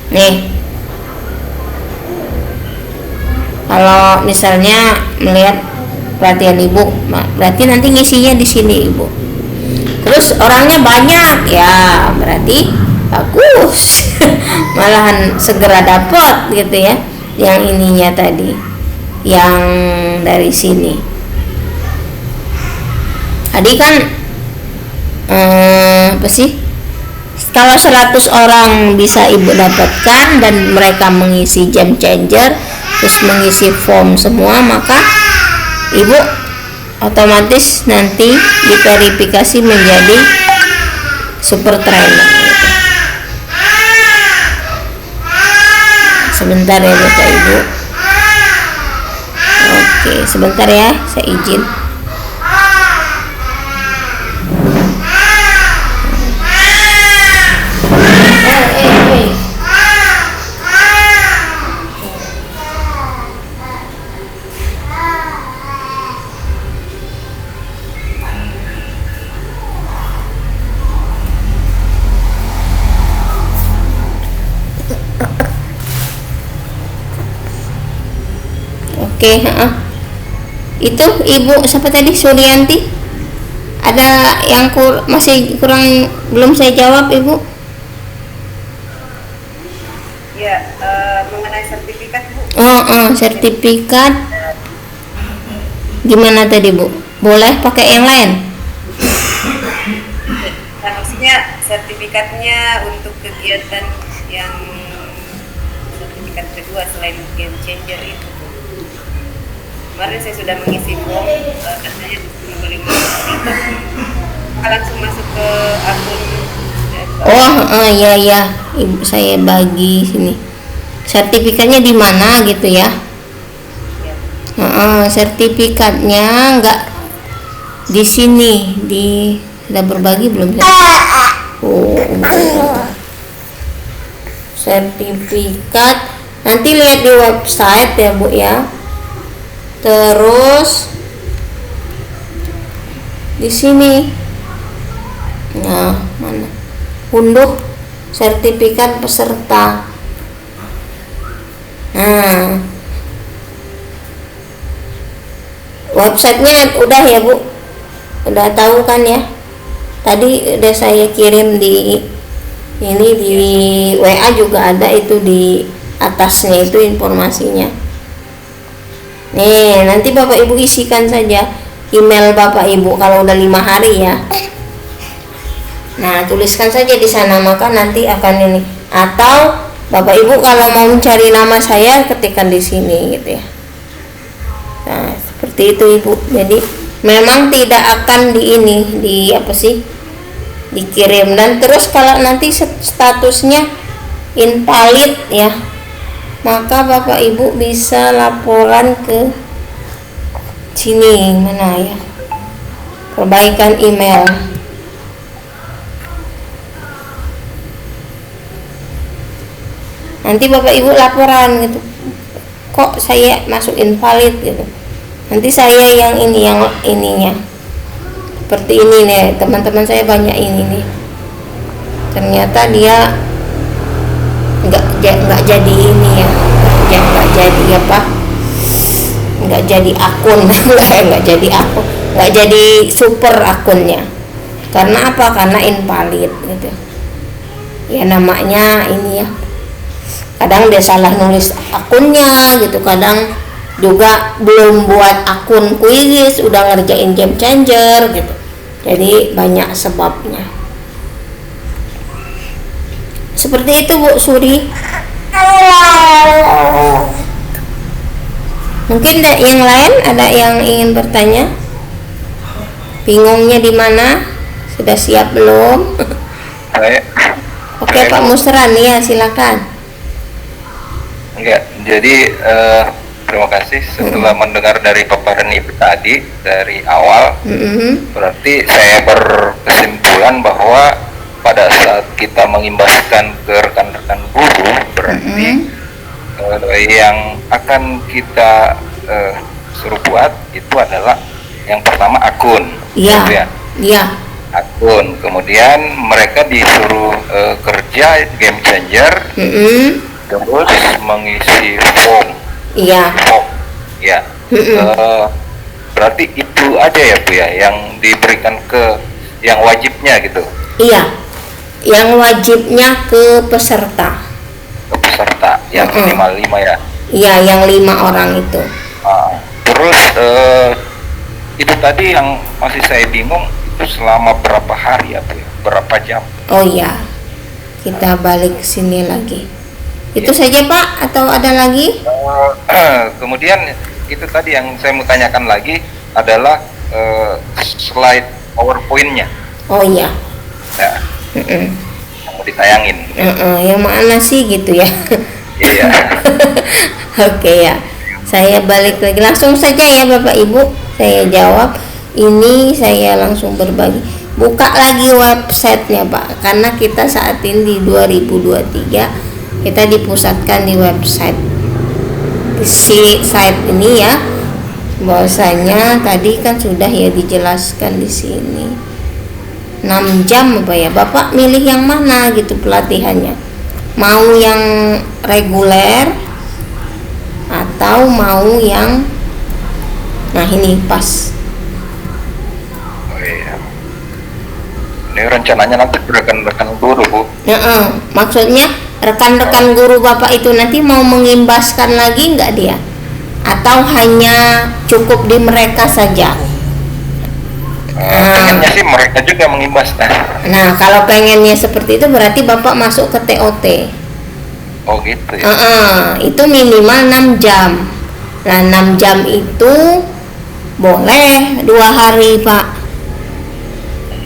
Nih, kalau misalnya melihat pelatihan Ibu, berarti nanti ngisinya di sini Ibu. Terus orangnya banyak ya, berarti bagus. Malahan segera dapat gitu ya. Yang ininya tadi, yang dari sini. Tadi kan apa sih? Kalau 100 orang bisa Ibu dapatkan dan mereka mengisi jam changer, terus mengisi form semua, maka Ibu otomatis nanti diverifikasi menjadi super trainer gitu. Sebentar ya Bapak Ibu. Oke, sebentar ya, saya izin. Oke, itu Ibu siapa tadi, Suryanti? Ada yang masih kurang belum saya jawab Ibu? Ya, mengenai sertifikat Bu. Sertifikat gimana tadi Bu? Boleh pakai yang lain? Nah, maksudnya sertifikatnya untuk kegiatan yang sertifikat kedua selain game changer itu. Kemarin saya sudah mengisi form, katanya boleh masuk, langsung masuk ke akun. Iya Ibu, saya bagi sini. Sertifikatnya di mana gitu ya? Sertifikatnya enggak di sini, sudah berbagi belum saya? Sertifikat nanti lihat di website ya Bu ya. Terus di sini, nah mana? Unduh sertifikat peserta. Nah, websitenya udah ya Bu, udah tahu kan ya? Tadi udah saya kirim di ini di WA juga ada itu, di atasnya itu informasinya. Nih, nanti Bapak Ibu isikan saja email Bapak Ibu kalau udah 5 hari ya. Nah, tuliskan saja di sana, maka nanti akan ini. Atau Bapak Ibu kalau mau mencari nama saya, ketikkan di sini gitu ya. Nah, seperti seperti itu Ibu. Jadi memang tidak akan dikirim. Dan terus kalau nanti statusnya invalid ya, maka Bapak Ibu bisa laporan ke sini, mana ya, perbaikan email. Nanti Bapak Ibu laporan gitu, kok saya masuk invalid gitu. Nanti saya yang ininya seperti ini nih, teman-teman saya banyak ini nih, ternyata dia nggak jadi ini ya, nggak jadi akun nggak jadi super akunnya. Karena apa? Karena invalid gitu ya, namanya ini ya, kadang dia salah nulis akunnya gitu, kadang juga belum buat akun Quizizz, udah ngerjain game changer gitu. Jadi banyak sebabnya. Seperti itu Bu Suri. Mungkin yang lain ada yang ingin bertanya? Bingungnya di mana? Sudah siap belum? Oke Pak Musran ya, silakan. Enggak, jadi terima kasih setelah mendengar dari paparan Ibu tadi dari awal. Berarti saya berkesimpulan bahwa pada saat kita mengimbaskan ke rekan-rekan guru, berarti yang akan kita suruh buat itu adalah yang pertama akun. Iya. Gitu ya? Iya. Akun. Kemudian mereka disuruh kerja game changer. Terus mengisi form. Iya. Ya. Berarti itu aja ya Bu ya yang diberikan ke yang wajibnya gitu. Iya. Yang wajibnya ke peserta. Ke peserta yang minimal 5 ya. Iya, yang 5 orang itu. Terus itu tadi yang masih saya bingung, itu selama berapa hari ya Bu ya? Berapa jam? Oh iya. Kita balik ke sini lagi. Itu saja Pak atau ada lagi? Kemudian itu tadi yang saya mau tanyakan lagi adalah slide PowerPoint-nya. Oh iya. Ya. Yang mau ditayangin. Yang mana sih gitu ya? Iya. Oke ya. Saya balik lagi langsung saja ya Bapak Ibu. Saya jawab. Ini saya langsung berbagi. Buka lagi websitenya Pak. Karena kita saat ini di 2023 kita dipusatkan di website si site ini ya, bahwasanya tadi kan sudah ya dijelaskan di sini 6 jam apa ya, Bapak milih yang mana gitu pelatihannya, mau yang reguler atau mau yang ini pas. Oh iya. Ini rencananya nanti rekan-rekan guru Bu. Maksudnya rekan-rekan guru Bapak itu nanti mau mengimbaskan lagi nggak dia? Atau hanya cukup di mereka saja? Pengennya sih mereka juga mengimbas. Nah, kalau pengennya seperti itu berarti Bapak masuk ke TOT. Oh gitu ya. Itu minimal 6 jam. Nah, 6 jam itu boleh 2 hari Pak.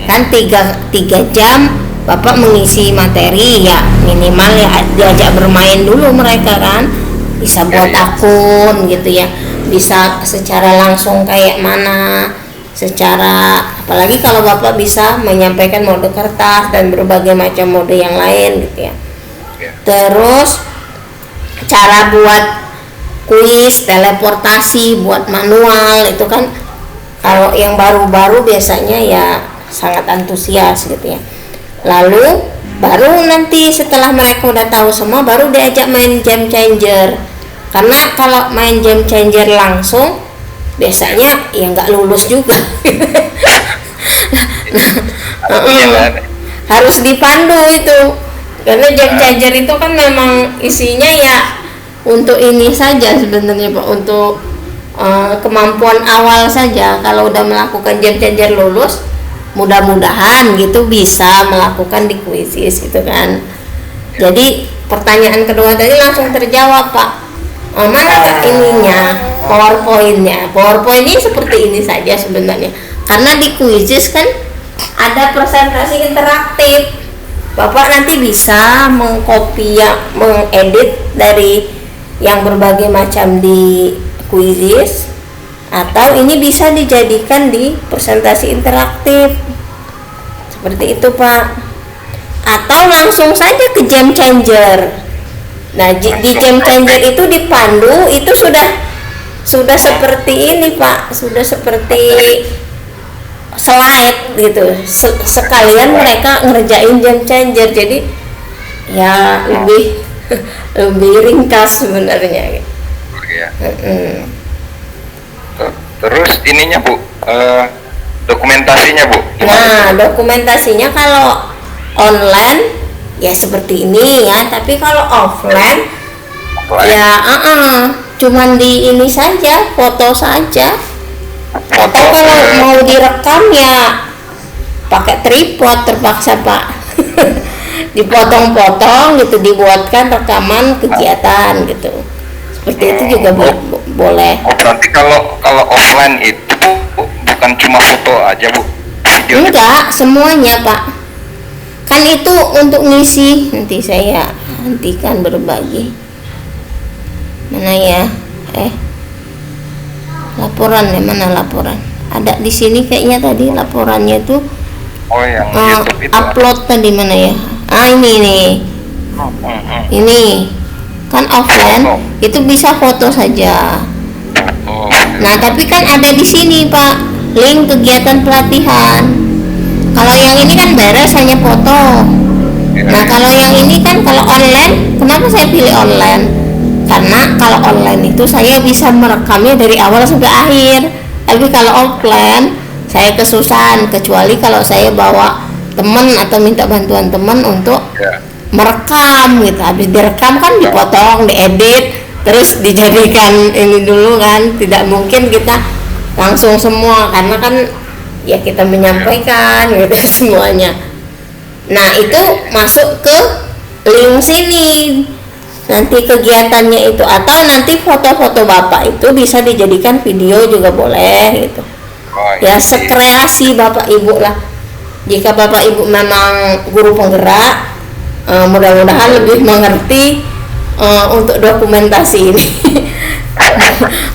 Kan 3 jam Bapak mengisi materi ya, minimal ya diajak bermain dulu mereka kan, bisa buat akun gitu ya, bisa secara langsung kayak mana, secara apalagi kalau Bapak bisa menyampaikan mode kertas dan berbagai macam mode yang lain gitu ya. Terus cara buat kuis, teleportasi, buat manual itu kan kalau yang baru-baru biasanya ya sangat antusias gitu ya. Lalu baru nanti setelah mereka udah tahu semua baru diajak main game changer. Karena kalau main game changer langsung biasanya ya nggak lulus juga. Harus dipandu itu. Karena game changer itu kan memang isinya ya untuk ini saja sebenarnya Pak, untuk kemampuan awal saja. Kalau udah melakukan game changer lulus, mudah-mudahan gitu bisa melakukan di Quizizz gitu kan. Jadi pertanyaan kedua tadi langsung terjawab Pak. Oh, mana Kak ininya? PowerPoint-nya seperti ini saja sebenarnya. Karena di Quizzes kan ada presentasi interaktif. Bapak nanti bisa mengcopy mengedit dari yang berbagai macam di Quizzes, atau ini bisa dijadikan di presentasi interaktif. Seperti itu, Pak. Atau langsung saja ke Game Changer. Nah, di Game Changer itu dipandu, itu sudah seperti ini, Pak. Sudah seperti slide gitu. Sekalian mereka ngerjain Game Changer. Jadi ya lebih ringkas sebenarnya. Ya. Terus ininya Bu, dokumentasinya Bu. Nah, dokumentasinya kalau online ya seperti ini ya, tapi kalau offline ya cuman di ini saja, foto saja. Atau kalau mau direkam ya pakai tripod terpaksa, Pak. Dipotong-potong gitu, dibuatkan rekaman kegiatan gitu. Seperti itu juga boleh. Oh, berarti kalau offline itu bukan cuma foto aja Bu? Video Enggak, semuanya, Pak. Kan itu untuk ngisi. Nanti saya hentikan berbagi. Mana ya? Laporan ya, mana laporan? Ada di sini kayaknya tadi laporannya tuh. Oh, yang YouTube itu. Upload tadi mana ya? Ini nih. Ini kan offline, itu bisa foto saja. Nah, tapi kan ada di sini, Pak, link kegiatan pelatihan. Kalau yang ini kan beres hanya foto. Nah, kalau yang ini kan kalau online, kenapa saya pilih online? Karena kalau online itu saya bisa merekamnya dari awal sampai akhir. Tapi kalau offline saya kesusahan, kecuali kalau saya bawa teman atau minta bantuan teman untuk merekam gitu. Habis direkam kan dipotong, diedit, terus dijadikan ini dulu kan. Tidak mungkin kita langsung semua, karena kan ya kita menyampaikan gitu semuanya. Nah, itu masuk ke link sini. Nanti kegiatannya itu, atau nanti foto-foto Bapak itu bisa dijadikan video juga boleh gitu. Ya sekreasi Bapak Ibu lah. Jika Bapak Ibu memang guru penggerak, mudah-mudahan lebih mengerti untuk dokumentasi ini.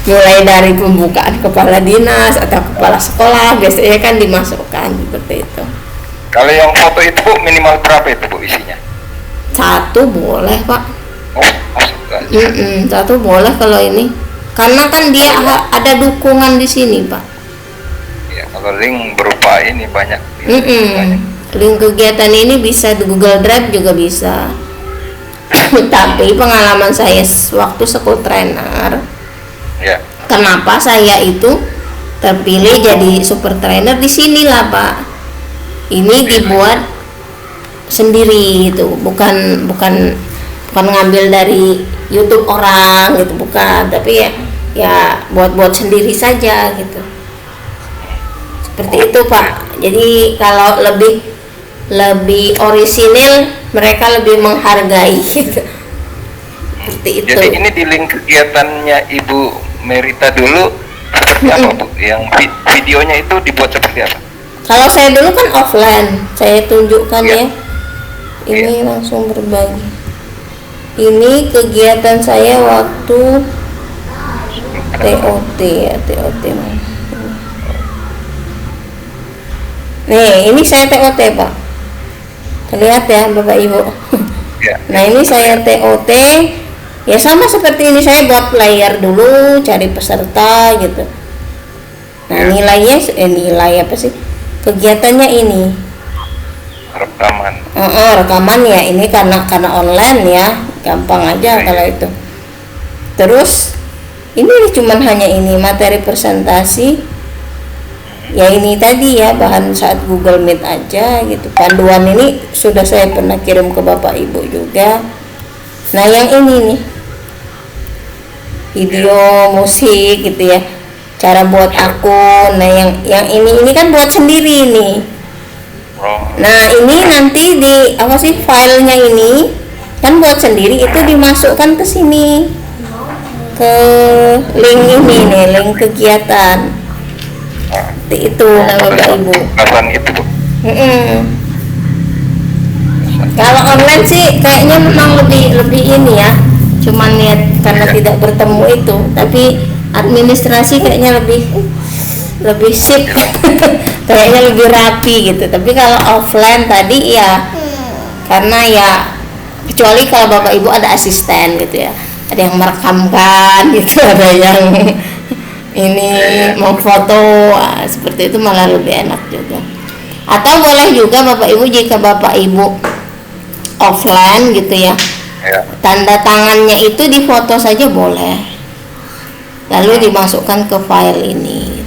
Mulai dari pembukaan kepala dinas atau kepala sekolah biasanya kan dimasukkan seperti itu. Kalau yang foto itu Bu, minimal berapa itu Bu isinya? 1 boleh, Pak. Oh, masukkan. Satu boleh kalau ini, karena kan dia ada dukungan di sini, Pak. Ya, kalau link berupa ini banyak. Banyak. Link kegiatan ini bisa di Google Drive juga bisa. Tapi pengalaman saya waktu school trainer, kenapa saya itu terpilih jadi super trainer di sinilah, Pak. Ini dibuat sendiri itu, bukan ngambil dari YouTube orang gitu, bukan, tapi ya buat sendiri saja gitu. Seperti itu, Pak. Jadi kalau lebih orisinil, mereka lebih menghargai gitu. Seperti itu. Jadi ini di link kegiatannya Ibu Merita dulu seperti apa Bu? Yang videonya itu dibuat seperti apa? Kalau saya dulu kan offline, saya tunjukkan ya. Ini langsung berbagi. Ini kegiatan saya waktu TOT ya, TOT mana? Nih, ini saya TOT, Pak. Terlihat ya, Bapak Ibu. Nah, ini saya TOT. Ya sama seperti ini, saya buat player dulu, cari peserta gitu. Nah, nilainya nilai apa sih? Kegiatannya ini. Rekaman. Rekaman ya, ini karena online ya, gampang aja kalau itu. Terus ini cuman hanya ini materi presentasi. Ya ini tadi ya, bahan saat Google Meet aja gitu. Panduan ini sudah saya pernah kirim ke Bapak Ibu juga. Nah, yang ini nih, video, musik gitu ya, cara buat akun. Nah, yang ini kan buat sendiri nih. Nah, ini nanti di apa sih, filenya ini kan buat sendiri, itu dimasukkan ke sini. ke link ini nih, link kegiatan. Itu nah Bapak Ibu. Kapan itu Bu? Kalau online sih kayaknya memang lebih ini ya, cuman niat karena tidak bertemu itu, tapi administrasi kayaknya lebih sip kayaknya lebih rapi gitu. Tapi kalau offline tadi ya, karena ya kecuali kalau Bapak Ibu ada asisten gitu ya, ada yang merekamkan gitu, ada yang ini memfoto, seperti itu malah lebih enak juga. Atau boleh juga Bapak Ibu, jika Bapak Ibu offline gitu ya, tanda tangannya itu difoto saja boleh, lalu dimasukkan ke file ini.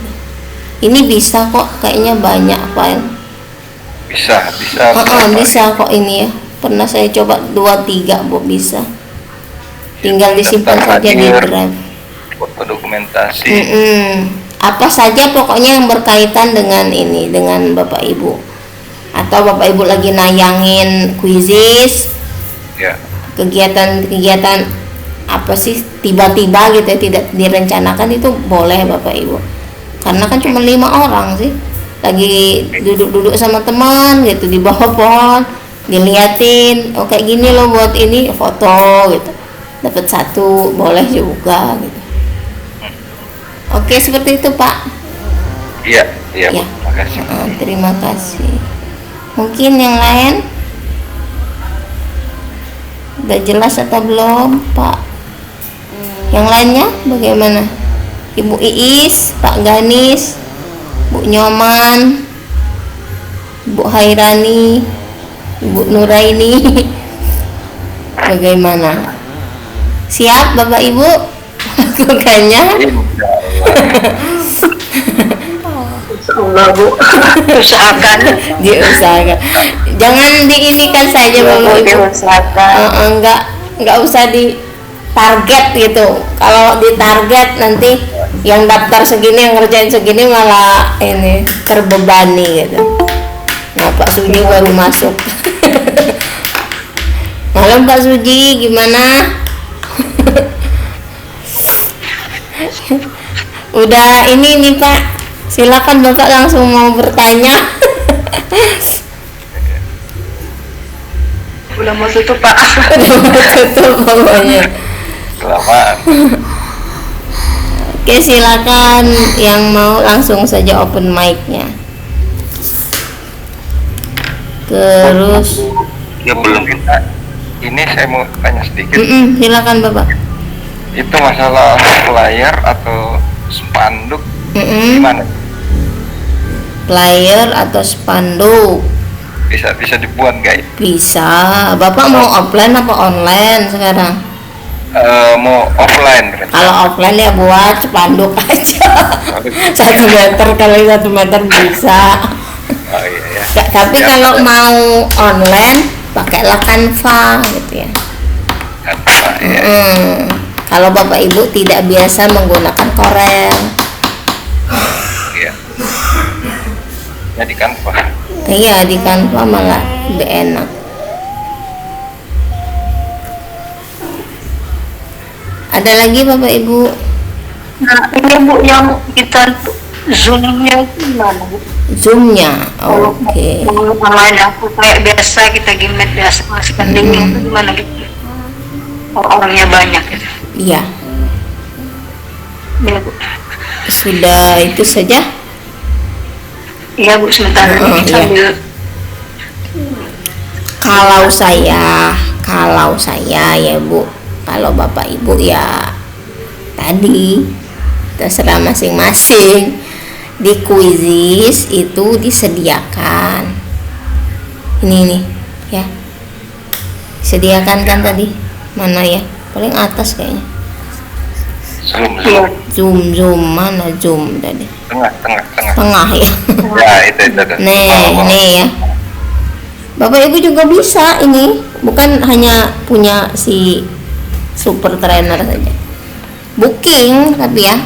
Ini bisa kok, kayaknya banyak file. Bisa kok ini ya, pernah saya coba 2-3 Bu, bisa. Tinggal disimpan saja di drive. Foto dokumentasi. Apa saja pokoknya yang berkaitan dengan ini, dengan Bapak Ibu. Atau Bapak Ibu lagi nayangin quizzes, kegiatan apa sih tiba-tiba gitu ya, tidak direncanakan, itu boleh Bapak Ibu. Karena kan cuma 5 orang sih, lagi duduk-duduk sama teman gitu di bawah pohon, diliatin, oh kayak gini loh buat ini, foto gitu, dapat 1 boleh juga gitu. Oke, seperti itu Pak. Iya. Ya. Makasih. Terima kasih. Mungkin yang lain udah jelas atau belum Pak? Yang lainnya bagaimana? Ibu Iis, Pak Ganis, Bu Nyoman, Bu Hairani, Ibu Nuraini, bagaimana? Siap Bapak Ibu lakukannya? Allah Bu, usahakan. Diusahakan. Jangan diinikan saja Bapak Ibu. Enggak usah ditarget gitu. Kalau ditarget nanti yang daftar segini, yang ngerjain segini, malah ini terbebani gitu. Nah, Pak Suji baru masuk. Malam Pak Suji, gimana? Udah ini nih Pak, silakan Bapak langsung mau bertanya. Udah mau tutup Pak. Udah mau tutup pokoknya. Selamat. Oke, silakan yang mau langsung saja open mic-nya. Terus Ya belum kita. Ini saya mau tanya sedikit. Silakan Bapak. Itu masalah flyer atau spanduk gimana? Flyer atau spanduk Bisa dibuat guys? bisa. Bapak mau offline apa online sekarang? Mau offline. Kalau offline ya buat spanduk aja. 1 meter kali 1 meter bisa. Oh iya. Tapi kalau mau online pakailah Canva gitu ya. Canva, ya. Kalau Bapak Ibu tidak biasa menggunakan Corel. Iya. Ya di Canva. Iya, di Canva malah lebih enak. Ada lagi Bapak Ibu? Nah, ini Bu yang kita zoomnya gimana Bu? Zoomnya, oke. Kalau online aku kayak biasa kita gimet biasa masukkan linknya itu gimana gitu? Orangnya banyak gitu. Iya, Iya Bu. sudah itu saja. Iya Bu, sebentar Iya. sambil Kalau saya ya Bu, kalau Bapak Ibu ya tadi terserah masing-masing. Di quizzes itu disediakan ini nih ya, sediakan kan tadi, mana ya, paling atas kayaknya. Zoom mana Zoom tadi, tengah ya. Ya itu. nih ya, Bapak Ibu juga bisa, ini bukan hanya punya si super trainer saja, booking tapi ya.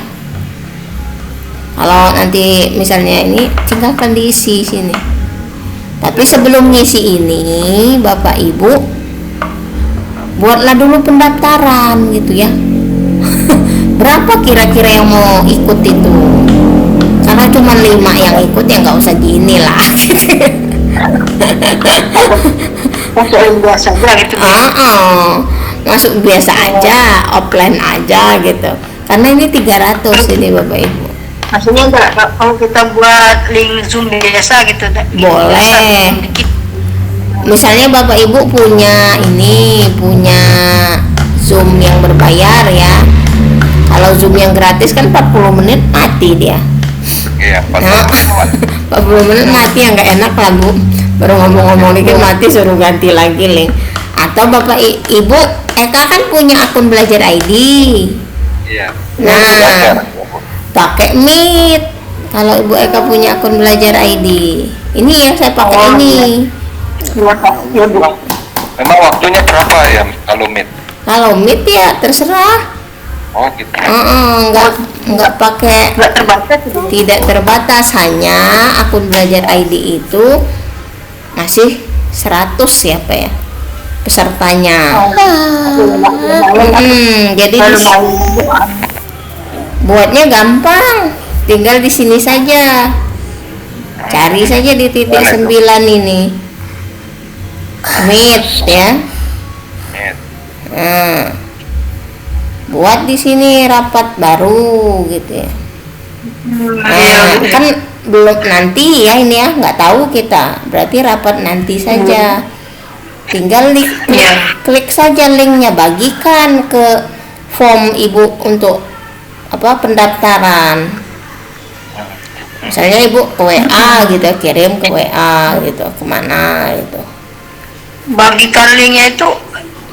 Kalau nanti misalnya ini tinggalkan diisi sini. Tapi sebelum ngisi ini, Bapak Ibu buatlah dulu pendaftaran gitu ya. Berapa kira-kira yang mau ikut itu? Karena cuma 5 yang ikut ya nggak usah gini lah. Masuk yang biasa aja gitu. Masuk biasa aja, offline aja gitu. Karena ini 300 ini Bapak Ibu. Maksudnya enggak kalau kita buat link Zoom biasa gitu, Boleh. Misalnya Bapak Ibu punya Zoom yang berbayar ya. Kalau Zoom yang gratis kan 40 menit mati dia. Iya, 40 menit mati, yang nggak enak lah Bu. Baru ngomong-ngomong dikit mati, suruh ganti lagi link. Atau Bapak Ibu Eka kan punya akun Belajar ID. Iya. Nah, pakai Meet. Kalau Ibu Eka punya akun Belajar ID, ini ya saya pakai ini. Ya Bu. Memang waktunya berapa ya kalau Meet? Kalau Meet ya terserah. Oh gitu. Nggak pakai, Nggak terbatas Bu. tidak terbatas, hanya akun Belajar ID itu masih 100 ya Pak ya pesertanya. Jadi buatnya gampang, tinggal di sini saja, cari saja di titik 9 ini Meet ya. Buat di sini rapat baru gitu ya. Kan belum nanti ya ini ya, nggak tahu kita, berarti rapat nanti saja. Tinggal klik saja linknya, bagikan ke form Ibu untuk pendaftaran. Misalnya Ibu ke WA gitu, kirim ke WA gitu, kemana gitu. Bagikan linknya itu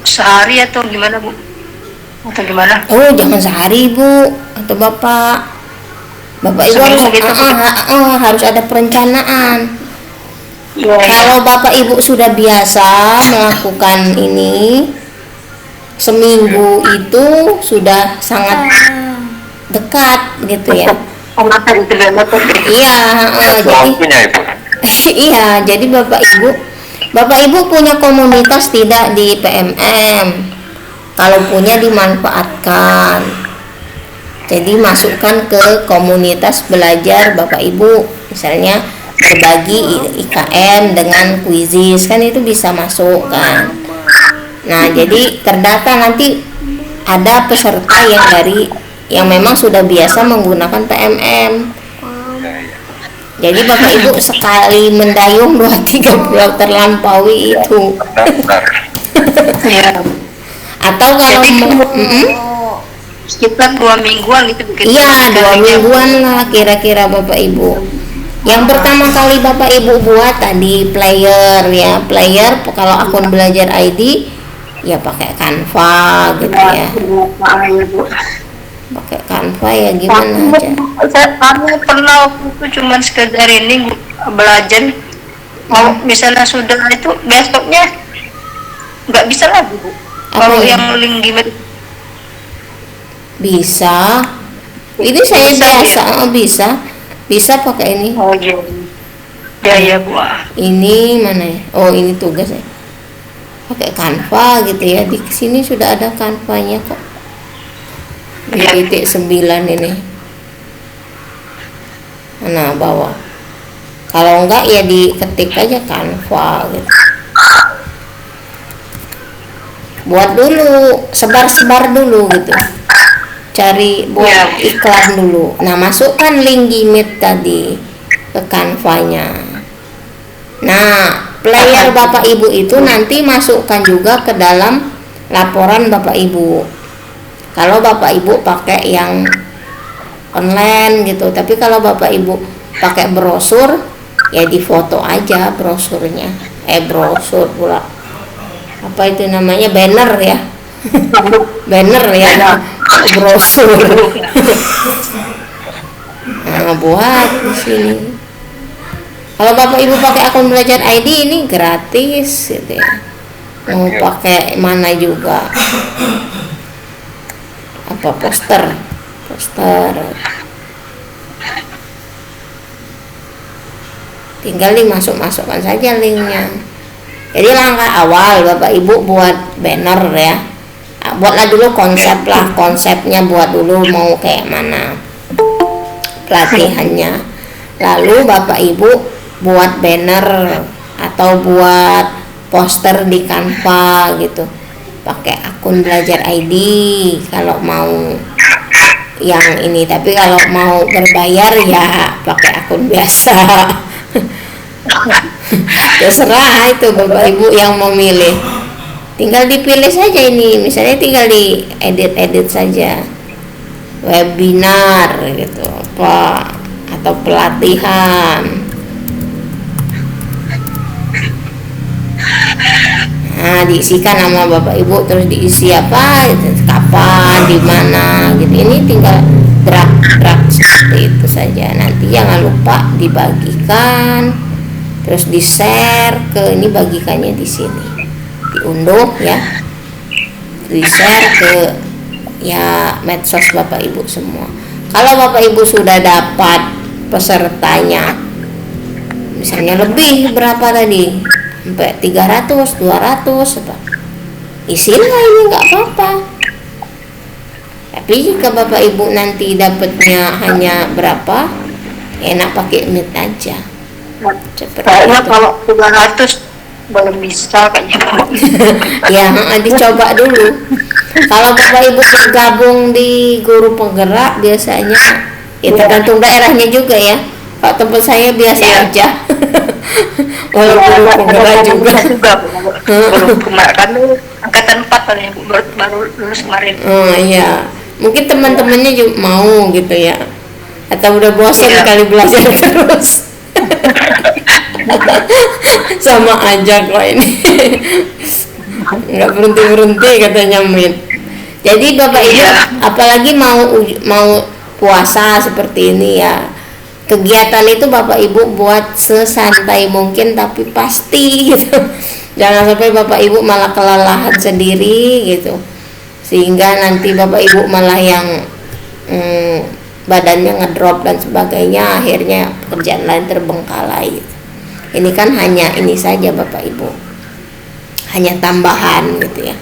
sehari atau gimana Bu? Atau gimana? Oh, jangan sehari Bu atau Bapak Ibu harus harus ada perencanaan. Ya. Kalau Bapak Ibu sudah biasa melakukan ini, seminggu itu sudah sangat dekat gitu ya. Iya, jadi iya, jadi Bapak Ibu punya komunitas tidak di PMM? Kalau punya dimanfaatkan. Jadi masukkan ke komunitas belajar Bapak Ibu, misalnya berbagi IKM dengan kuisis, kan itu bisa masuk kan. Nah, jadi terdata nanti ada peserta yang memang sudah biasa menggunakan PMM. Jadi Bapak Ibu sekali mendayung 2-3 bulan terlampaui itu. Atau kalau sekitar 2 mingguan gitu. Iya, 2 mingguan lah kira-kira Bapak Ibu. Yang pertama kali Bapak Ibu buat tadi player ya, kalau akun Belajar ID ya pakai Canva gitu ya. Pakai Canva ya gimana aja. Kami pernah waktu itu cuma sekedar ini belajar. Mau misalnya sudah itu besoknya nggak bisa lagi Bu. Kalau yang link gimana? Bisa. Ini saya biasa bisa pakai ini. Oh iya. Ya Bu. Ini mana ya? Oh, ini tugas ya. Pakai Canva gitu ya. Di sini sudah ada Canva-nya kok. Di titik 9 ini. Nah, bawah. Kalau enggak ya diketik aja Canva gitu. Buat dulu, sebar-sebar dulu gitu. Cari buat iklan dulu. Nah, masukkan link Gmeet tadi ke Canva-nya. Nah, player Bapak Ibu itu nanti masukkan juga ke dalam laporan Bapak Ibu. Kalau Bapak Ibu pakai yang online gitu, tapi kalau Bapak Ibu pakai brosur ya difoto aja brosurnya. Brosur pula. Apa itu namanya, banner ya? Banner ya, brosur. Nah, buat di sini. Kalau Bapak Ibu pakai akun Belajar ID ini gratis gitu ya. Mau pakai mana juga. Apa poster. Tinggal dimasukkan saja linknya. Jadi langkah awal Bapak Ibu buat banner ya, ya buatlah dulu konsep lah, konsepnya buat dulu mau kayak mana pelatihannya, lalu bapak ibu buat banner atau buat poster di Canva gitu, pakai akun Belajar ID kalau mau yang ini, tapi kalau mau berbayar ya pakai akun biasa. Terserah itu bapak ibu yang mau milih, tinggal dipilih saja ini, misalnya tinggal di edit saja webinar gitu apa atau pelatihan. Nah, diisikan nama bapak ibu, terus diisi apa gitu, kapan, di mana gitu. Ini tinggal drag seperti itu saja. Nanti jangan lupa dibagikan, terus di share ke, ini bagikannya di sini, diunduh ya, di share ke ya medsos bapak ibu semua. Kalau bapak ibu sudah dapat pesertanya, misalnya lebih berapa tadi, sampai 300, 200 apa, isilah ini nggak apa-apa. Tapi jika bapak ibu nanti dapatnya hanya berapa, enak pakai Meet aja. Kayaknya kalau 300 belum bisa kayaknya. Ya, dicoba dulu. Kalau bapak ibu bergabung di guru penggerak biasanya ya tergantung daerahnya juga ya. Kalau tempat saya biasa aja. Kalau guru penggerak juga. Belum kemarin angkatan 4 kan ya, baru lulus kemarin. Oh iya, mungkin teman-temannya juga mau gitu ya, atau udah bosan kali belajar terus. Sama aja kok ini. Nggak berhenti katanya Mit. Jadi bapak ibu apalagi mau puasa seperti ini ya, kegiatan itu bapak ibu buat sesantai mungkin tapi pasti gitu. Jangan sampai bapak ibu malah kelelahan sendiri gitu, sehingga nanti bapak ibu malah yang badannya ngedrop dan sebagainya, akhirnya pekerjaan lain terbengkalai gitu. Ini kan hanya ini saja bapak ibu, hanya tambahan gitu ya.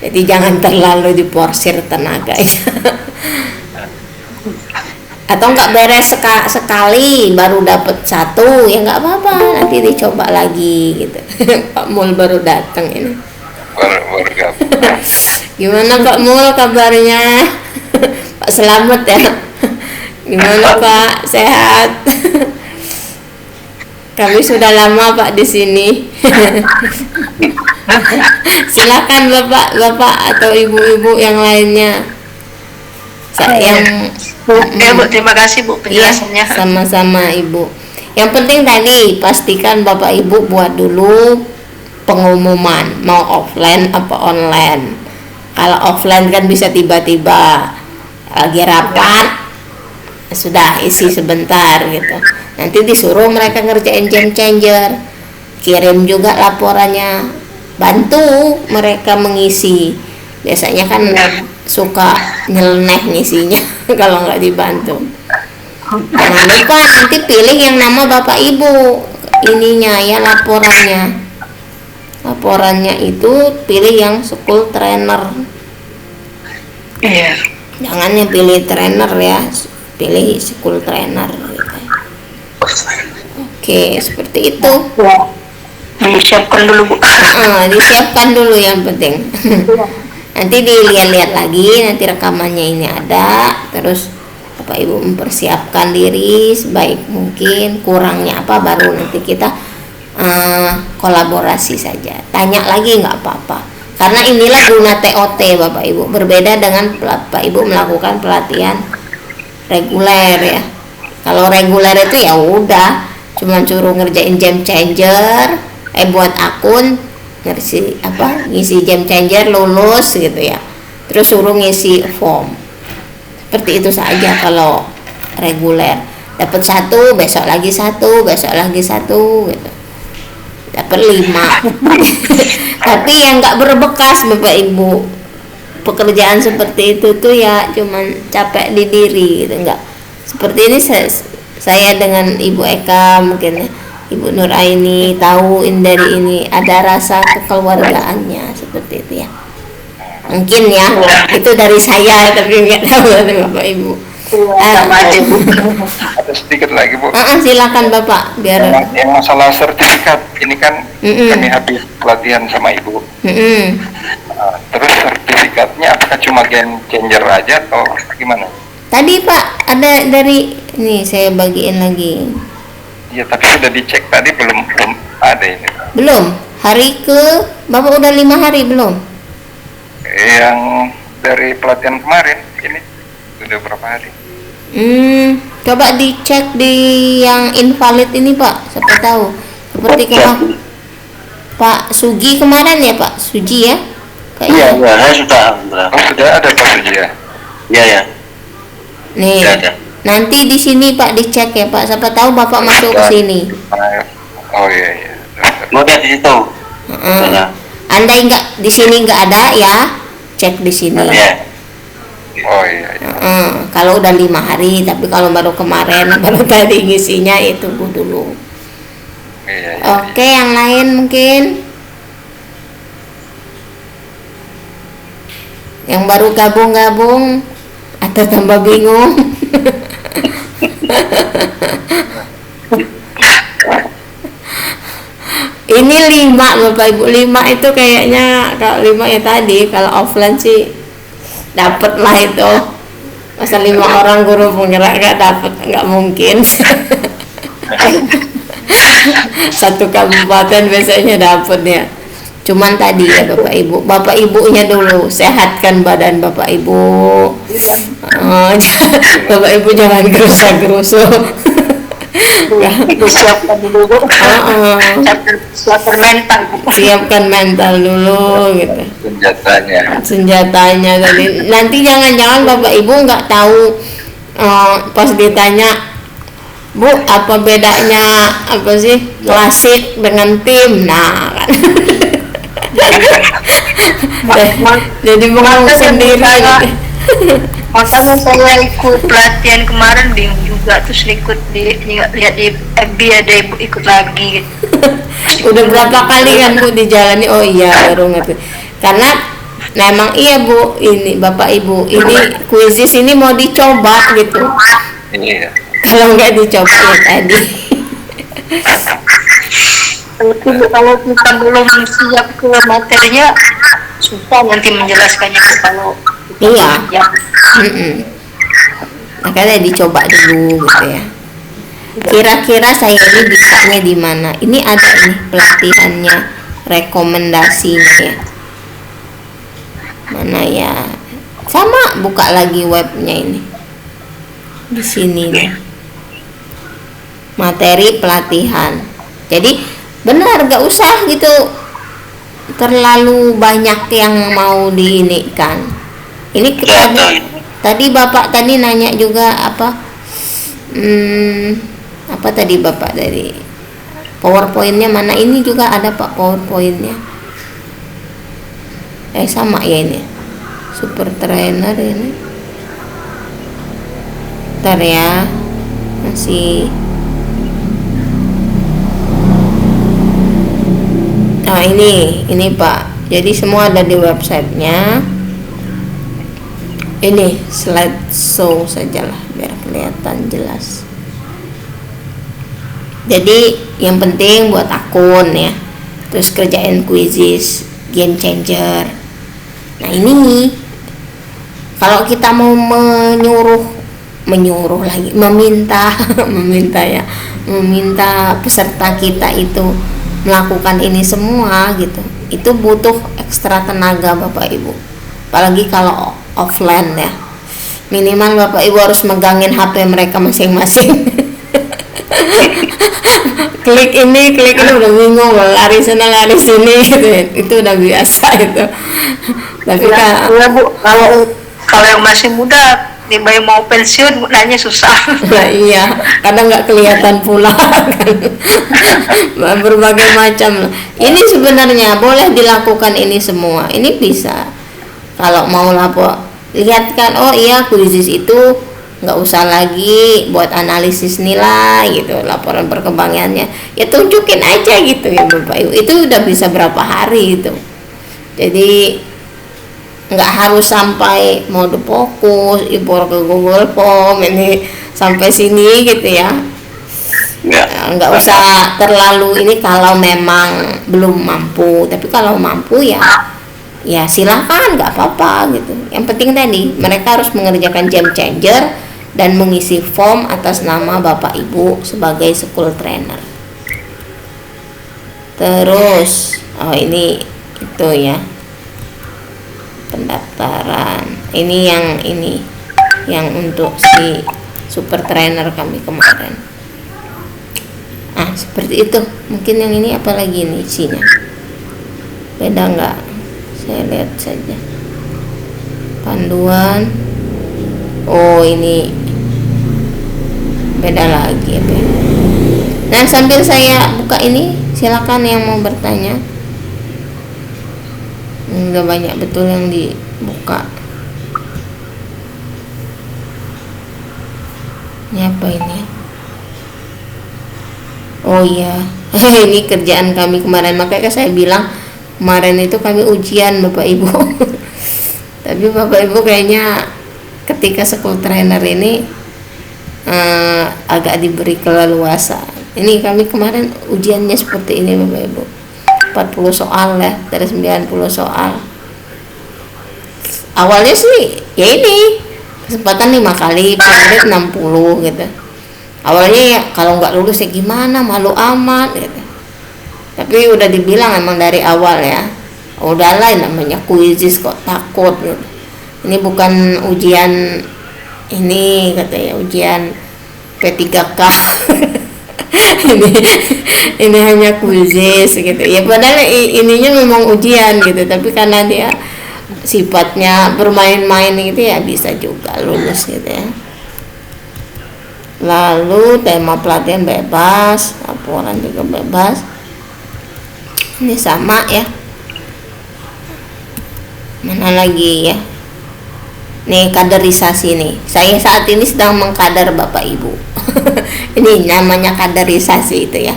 Jadi jangan terlalu diporsir tenaganya. Atau nggak beres sekali baru dapat satu ya nggak apa-apa, nanti dicoba lagi gitu. Pak Mul baru datang ini. Baru gabung. Gimana Pak Mul kabarnya? Pak selamat ya. Gimana Pak, sehat? Kami sudah lama Pak di sini. Silakan Bapak atau ibu-ibu yang lainnya. Bu, terima kasih Bu penjelasannya. Iya, sama-sama Ibu. Yang penting tadi pastikan Bapak Ibu buat dulu pengumuman mau offline apa online. Kalau offline kan bisa tiba-tiba lagi rapat sudah isi sebentar gitu. Nanti disuruh mereka ngerjain game changer, kirim juga laporannya, bantu mereka mengisi. Biasanya kan suka nyeleneh ngisinya kalau nggak dibantu. Jangan lupa nanti pilih yang nama bapak ibu ininya ya, laporannya itu pilih yang school trainer. Iya. Jangan yang pilih trainer ya, pilih school trainer gitu. Oke, seperti itu. Disiapkan dulu Bu. Disiapkan dulu yang penting. Nanti dilihat-lihat lagi, nanti rekamannya ini ada, terus Bapak Ibu mempersiapkan diri sebaik mungkin, kurangnya apa baru nanti kita kolaborasi saja. Tanya lagi nggak apa-apa, karena inilah guna TOT Bapak Ibu, berbeda dengan Bapak Ibu melakukan pelatihan reguler ya. Kalau reguler itu ya udah cuma suruh ngerjain game changer, buat akun, ngisi game changer, lulus gitu ya, terus suruh ngisi form. Seperti itu saja. Kalau reguler dapat satu, besok lagi satu, besok lagi satu gitu, dapat 5. Tapi yang nggak berbekas Bapak Ibu, pekerjaan seperti itu tuh ya cuman capek di diri gitu. Enggak seperti ini. Saya dengan Ibu Eka, mungkin Ibu Nuraini tahu dari ini ada rasa kekeluargaannya seperti itu ya. Mungkin ya, itu dari saya tapi nggak tahu dari Bapak Ibu. Sama aja Bu. Ada sedikit lagi Bu. Silakan Bapak, biar. Yang masalah sertifikat ini kan kami habis pelatihan sama Ibu. Terus sertifikatnya apakah cuma game changer aja atau gimana? Tadi Pak ada dari nih saya bagiin lagi. Ya tapi sudah dicek tadi belum ada ini. Belum. Hari ke Bapak udah 5 hari belum? Yang dari pelatihan kemarin ini sudah berapa hari? Coba dicek di yang invalid ini Pak, siapa tahu. Seperti kemarin Pak Sugi kemarin ya Pak, Suji ya? Iya, Kayaknya. saya sudah alhamdulillah. Oh sudah ada Pak Suji ya? Iya ya. Nih, Sudah ada. nanti di sini Pak dicek ya Pak, siapa tahu Bapak masuk ke sini. Oh iya. Mau lihat di situ. Sudah. Andai nggak di sini nggak ada ya, cek di sini. Iya. Oh iya. Kalau udah 5 hari, tapi kalau baru kemarin, baru tadi ngisinya itu dulu. Iya. Oke, yang lain mungkin yang baru gabung-gabung atau tambah bingung. Ini 5 Bapak Ibu, 5 itu kayaknya kalau 5 ya tadi, kalau offline sih dapat lah itu. Masa 5 orang guru penggerak nggak dapat, nggak mungkin. Satu kabupaten biasanya dapat ya. Cuman tadi ya Bapak Ibunya dulu sehatkan badan Bapak Ibu. Bapak Ibu jangan gerusa-gerusu. Siapkan dulu Bu. Siapkan mental. Siapkan mental dulu gitu. Senjatanya tadi. Nanti jangan-jangan Bapak Ibu nggak tahu pas ditanya, Bu, apa bedanya apa sih klasik dengan tim? Nah, kan. Jadi bengong sendiri gitu. Makanya saya ikut pelatihan kemarin bingung juga, terus lihat di FB ada ibu ikut lagi gitu. Udah berapa kali kan Bu dijalani? Oh iya baru ngerti. Karena memang iya Bu, ini Bapak Ibu, ini kuisis ini mau dicoba gitu. Iya. Kalau nggak dicoba ya tadi. Kalau kita belum siap ke materinya, susah nanti menjelaskannya kalau Iya. ya. Makanya dicoba dulu gitu ya. Kira-kira saya ini bisanya di mana? Ini ada nih pelatihannya, rekomendasinya ya. Mana ya? Sama, buka lagi webnya ini. Di sini nih. Materi pelatihan. Jadi benar, gak usah gitu terlalu banyak yang mau diinikan. Ini tadi Bapak tadi nanya juga apa tadi Bapak dari PowerPoint-nya mana? Ini juga ada Pak PowerPoint-nya. Sama ya ini. Super trainer ini. Ntar ya. Masih. Nah, ini Pak. Jadi semua ada di websitenya. Ini slideshow sajalah biar kelihatan jelas. Jadi yang penting buat akun ya, terus kerjain quizzes, game changer. Nah ini kalau kita mau menyuruh lagi, meminta peserta kita itu melakukan ini semua gitu, itu butuh ekstra tenaga Bapak Ibu. Apalagi kalau offline ya, minimal Bapak Ibu harus megangin HP mereka masing-masing. klik ini udah bingung, lari sana lari sini gitu. Itu udah biasa itu. Tapi ya, Bu, kalau yang masih muda tiba mau pensiun nanya susah. Nah iya, kadang nggak kelihatan pula kan. Berbagai macam. Ini sebenarnya boleh dilakukan ini semua. Ini bisa. Kalau mau lapor, lihat kan, oh iya kuisis itu nggak usah lagi buat analisis nilai gitu, laporan perkembangannya ya tunjukin aja gitu ya Bapak Ibu. Itu udah bisa berapa hari itu. Jadi nggak harus sampai mode fokus, impor ke Google Form ini sampai sini gitu ya. Nggak usah terlalu ini kalau memang belum mampu, tapi kalau mampu ya silahkan, nggak apa-apa gitu. Yang penting tadi mereka harus mengerjakan jam changer dan mengisi form atas nama Bapak Ibu sebagai school trainer. Terus ini itu ya, pendaftaran ini yang untuk si super trainer kami kemarin. Seperti itu. Mungkin yang ini apalagi nih isinya, beda nggak? Saya lihat saja panduan. Ini beda lagi ya. Nah, sambil saya buka ini, silakan yang mau bertanya. Udah banyak betul yang dibuka. Ini apa ini? Oh iya, ini kerjaan kami kemarin, makanya saya bilang kemarin itu kami ujian Bapak Ibu. Tapi Bapak Ibu kayaknya ketika school trainer ini agak diberi keleluasaan. Ini kami kemarin ujiannya seperti ini Bapak Ibu, 40 soal ya, dari 90 soal. Awalnya sih ya ini kesempatan 5 kali, per menit 60 gitu. Awalnya ya kalau nggak lulus ya gimana, malu amat gitu. Tapi udah dibilang emang dari awal ya, udahlah namanya kuisis kok takut gitu. Ini bukan ujian ini katanya ujian P3K. ini hanya kuisis gitu ya, padahal ininya memang ujian gitu, tapi karena dia sifatnya bermain-main gitu ya bisa juga lulus gitu ya. Lalu tema pelatihan bebas, laporan juga bebas. Ini sama ya. Mana lagi ya? Nih kaderisasi nih. Saya saat ini sedang mengkader Bapak Ibu. Ini namanya kaderisasi itu ya.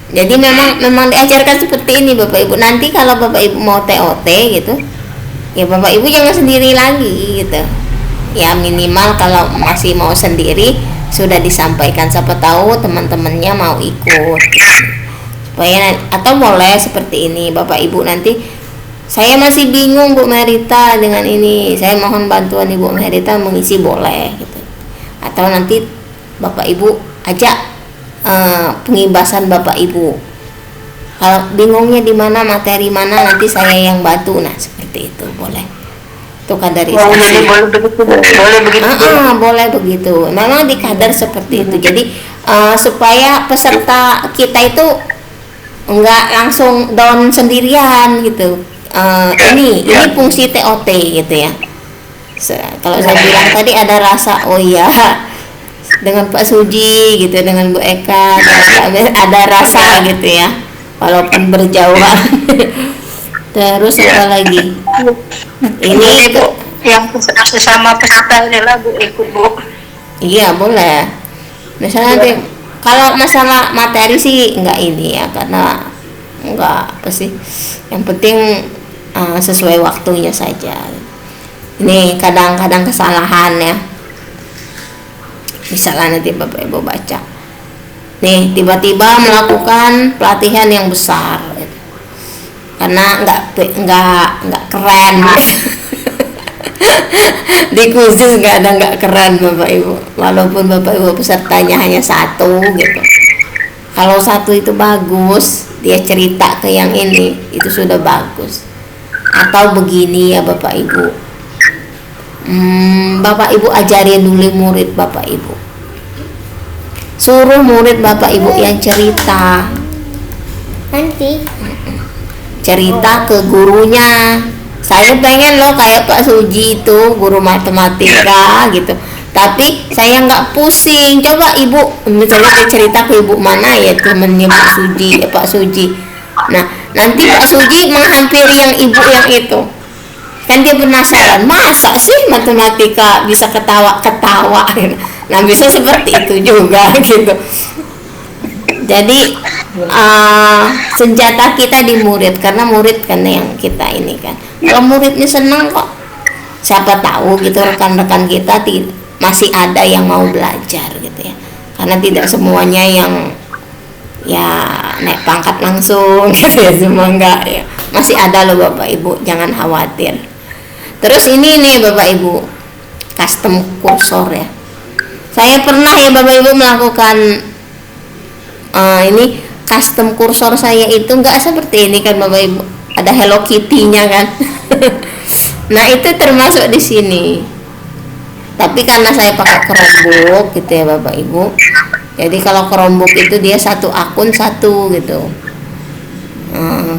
Jadi memang diajarkan seperti ini Bapak Ibu. Nanti kalau Bapak Ibu mau TOT gitu, ya Bapak Ibu jangan sendiri lagi gitu. Ya minimal kalau masih mau sendiri sudah disampaikan, siapa tahu teman-temannya mau ikut supaya, atau boleh seperti ini Bapak Ibu, nanti saya masih bingung Bu Merita dengan ini, saya mohon bantuan Ibu Merita mengisi, boleh gitu. Atau nanti Bapak Ibu ajak pengibasan Bapak Ibu, kalau bingungnya di mana, materi mana, nanti saya yang bantu. Nah seperti itu boleh. Itu kaderisasi. Boleh begitu. Boleh begitu. Memang di kader seperti itu. Jadi supaya peserta kita itu enggak langsung down sendirian gitu. Ini fungsi TOT gitu ya. Kalau saya bilang tadi ada rasa, oh iya, dengan Pak Suji gitu, dengan Bu Eka, ada rasa gitu ya, walaupun berjauhan. Terus apa lagi? Ini Bu, yang sesama peserta adalah Bu ikut Bu. Iya boleh. Misalnya nanti kalau masalah materi sih enggak ini ya, karena enggak apa sih. Yang penting sesuai waktunya saja. Ini kadang-kadang kesalahan ya. Misalnya nanti Bapak Ibu baca. Nih tiba-tiba melakukan pelatihan yang besar. Karena nggak keren. Di khusus nggak keren Bapak Ibu, walaupun Bapak Ibu pesertanya hanya 1 gitu. Kalau 1 itu bagus, dia cerita ke yang ini, itu sudah bagus. Atau begini ya Bapak Ibu, Bapak Ibu ajarin dulu murid Bapak Ibu, suruh murid Bapak Ibu yang cerita, nanti cerita ke gurunya, saya pengen loh kayak Pak Suji itu guru matematika gitu, tapi saya nggak pusing. Coba Ibu, misalnya dia cerita ke Ibu mana ya temennya Pak Suji. Nah nanti Pak Suji menghampiri yang Ibu yang itu, kan dia penasaran, masa sih matematika bisa ketawa-ketawa. Nah bisa seperti itu juga gitu. Jadi senjata kita di murid, karena murid kan yang kita ini kan. Kalau muridnya senang kok, siapa tahu gitu rekan-rekan kita masih ada yang mau belajar gitu ya, karena tidak semuanya yang ya naik pangkat langsung gitu ya, semua enggak ya, masih ada loh Bapak Ibu, jangan khawatir. Terus ini nih Bapak Ibu, custom kursor ya. Saya pernah ya Bapak Ibu melakukan ini custom kursor saya itu enggak seperti ini kan Bapak Ibu, ada Hello Kitty-nya kan. Nah itu termasuk di sini. Tapi karena saya pakai Chromebook gitu ya Bapak Ibu, jadi kalau Chromebook itu dia satu akun satu gitu.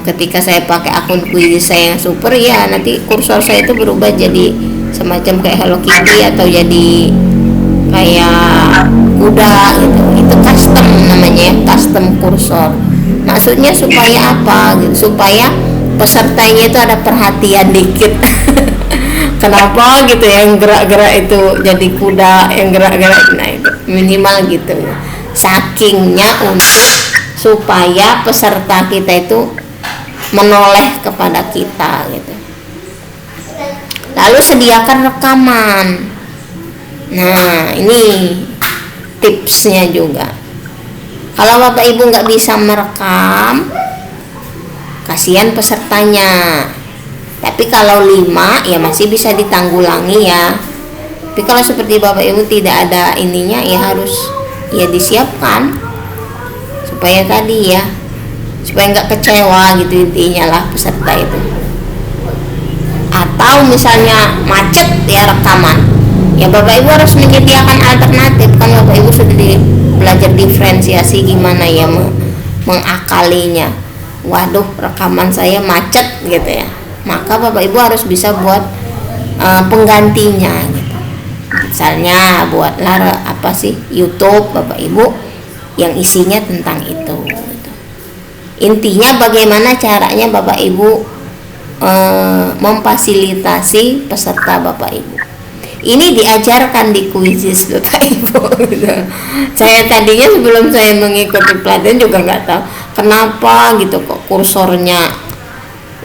Ketika saya pakai akun Quizzes saya yang super ya, nanti kursor saya itu berubah jadi semacam kayak Hello Kitty atau jadi kayak kuda gitu. Itu custom namanya ya, custom kursor. Maksudnya supaya apa gitu, supaya pesertanya itu ada perhatian dikit. Kenapa gitu ya, yang gerak-gerak itu jadi kuda, yang gerak-gerak, nah itu minimal gitu ya. Sakingnya untuk supaya peserta kita itu menoleh kepada kita gitu. Lalu sediakan rekaman. Nah ini tipsnya juga. Kalau Bapak Ibu nggak bisa merekam, kasihan pesertanya. Tapi kalau 5 ya masih bisa ditanggulangi ya. Tapi kalau seperti Bapak Ibu tidak ada ininya ya harus ya disiapkan supaya tadi ya, supaya nggak kecewa gitu intinya lah peserta itu. Atau misalnya macet ya rekaman, ya Bapak Ibu harus menyediakan alternatif kan. Bapak Ibu sudah belajar diferensiasi gimana ya mengakalinya. Waduh rekaman saya macet gitu ya, maka Bapak Ibu harus bisa buat penggantinya gitu. Misalnya buatlah apa sih YouTube Bapak Ibu yang isinya tentang itu gitu. Intinya bagaimana caranya Bapak Ibu memfasilitasi peserta Bapak Ibu. Ini diajarkan di Quizzes Bapak Ibu gitu. Saya tadinya sebelum saya mengikuti pelatihan juga nggak tahu kenapa gitu kok kursornya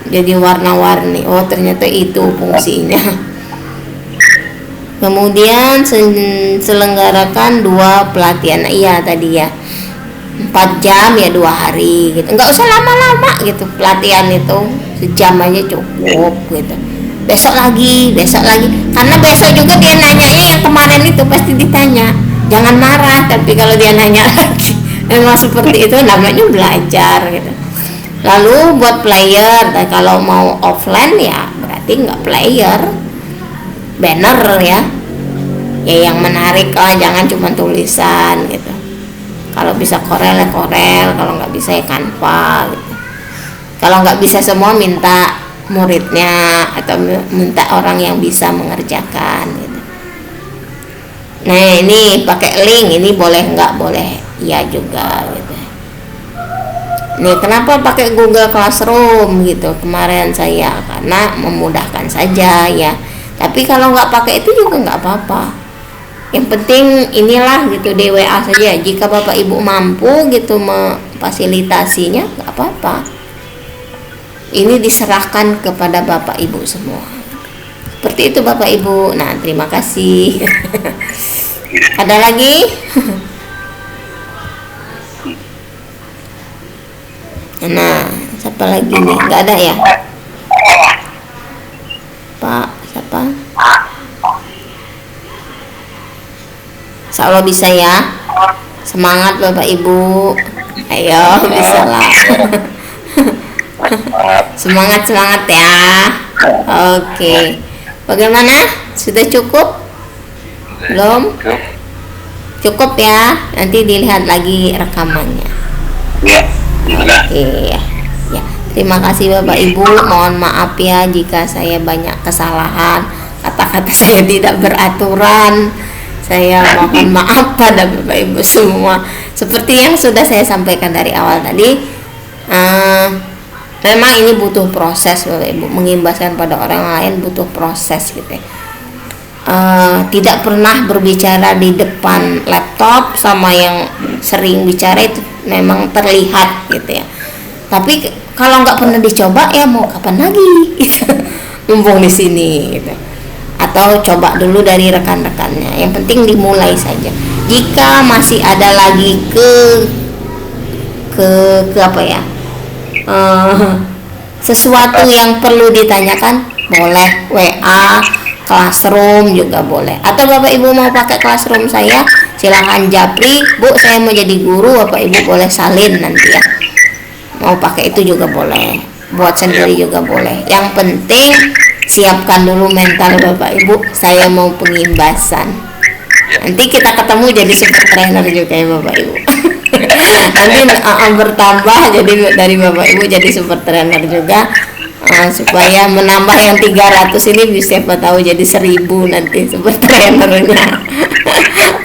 jadi warna-warni. Oh ternyata itu fungsinya. Kemudian selenggarakan 2 pelatihan. Iya tadi ya 4 jam ya 2 hari gitu. Nggak usah lama-lama gitu, pelatihan itu sejam aja cukup gitu. Besok lagi, karena besok juga dia nanyanya yang kemarin itu pasti ditanya. Jangan marah, tapi kalau dia nanya lagi memang seperti itu namanya belajar gitu. Lalu buat player, dan kalau mau offline ya berarti nggak player, banner ya yang menarik lah, jangan cuma tulisan gitu. Kalau bisa Corel ya Corel, kalau nggak bisa ya Canva gitu. Kalau nggak bisa semua minta muridnya atau minta orang yang bisa mengerjakan gitu. Nah ini pakai link, ini boleh nggak boleh ya juga gitu. Nih kenapa pakai Google Classroom gitu kemarin saya, karena memudahkan saja ya. Tapi kalau nggak pakai itu juga nggak apa-apa. Yang penting inilah gitu DWA saja. Jika Bapak Ibu mampu gitu memfasilitasinya nggak apa-apa. Ini diserahkan kepada Bapak Ibu semua. Seperti itu Bapak Ibu. Nah terima kasih. Ada lagi? Nah, siapa lagi nih? Nggak ada ya? Pak, siapa? Insya Allah bisa ya. Semangat Bapak Ibu. Ayo, bisa lah. Semangat ya. Oke. Bagaimana? Sudah cukup? Belum? Cukup ya. Nanti dilihat lagi rekamannya. Ya. Oke ya. Terima kasih Bapak Ibu. Mohon maaf ya jika saya banyak kesalahan, kata-kata saya tidak beraturan. Saya mohon maaf pada Bapak Ibu semua. Seperti yang sudah saya sampaikan dari awal tadi, memang ini butuh proses Bapak Ibu. Mengimbaskan pada orang lain butuh proses gitu ya. tidak pernah berbicara di depan laptop, sama yang sering bicara itu memang terlihat gitu ya. Tapi kalau nggak pernah dicoba ya mau kapan lagi gitu. Mumpung di sini gitu. Atau coba dulu dari rekan-rekannya. Yang penting dimulai saja. Jika masih ada lagi ke apa ya, sesuatu yang perlu ditanyakan, boleh WA, Classroom juga boleh. Atau Bapak Ibu mau pakai Classroom saya, silahkan japri, Bu saya mau jadi guru, Bapak Ibu boleh salin nanti ya. Mau pakai itu juga boleh, buat sendiri juga boleh. Yang penting siapkan dulu mental Bapak Ibu, saya mau pengimbasan. Nanti kita ketemu jadi super trainer juga ya Bapak Ibu. Nanti bertambah jadi dari Bapak Ibu jadi super trainer juga. Supaya menambah yang 300 ini siapa tahu jadi 1000 nanti super trainernya.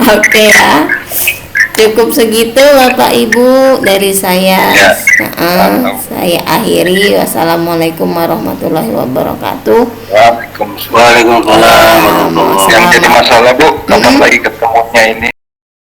Oke ya, cukup segitu Bapak Ibu dari saya. Saya akhiri. Wassalamualaikum warahmatullahi wabarakatuh. Waalaikumsalam. Yang jadi masalah Bu, kapan lagi ketemunya ini?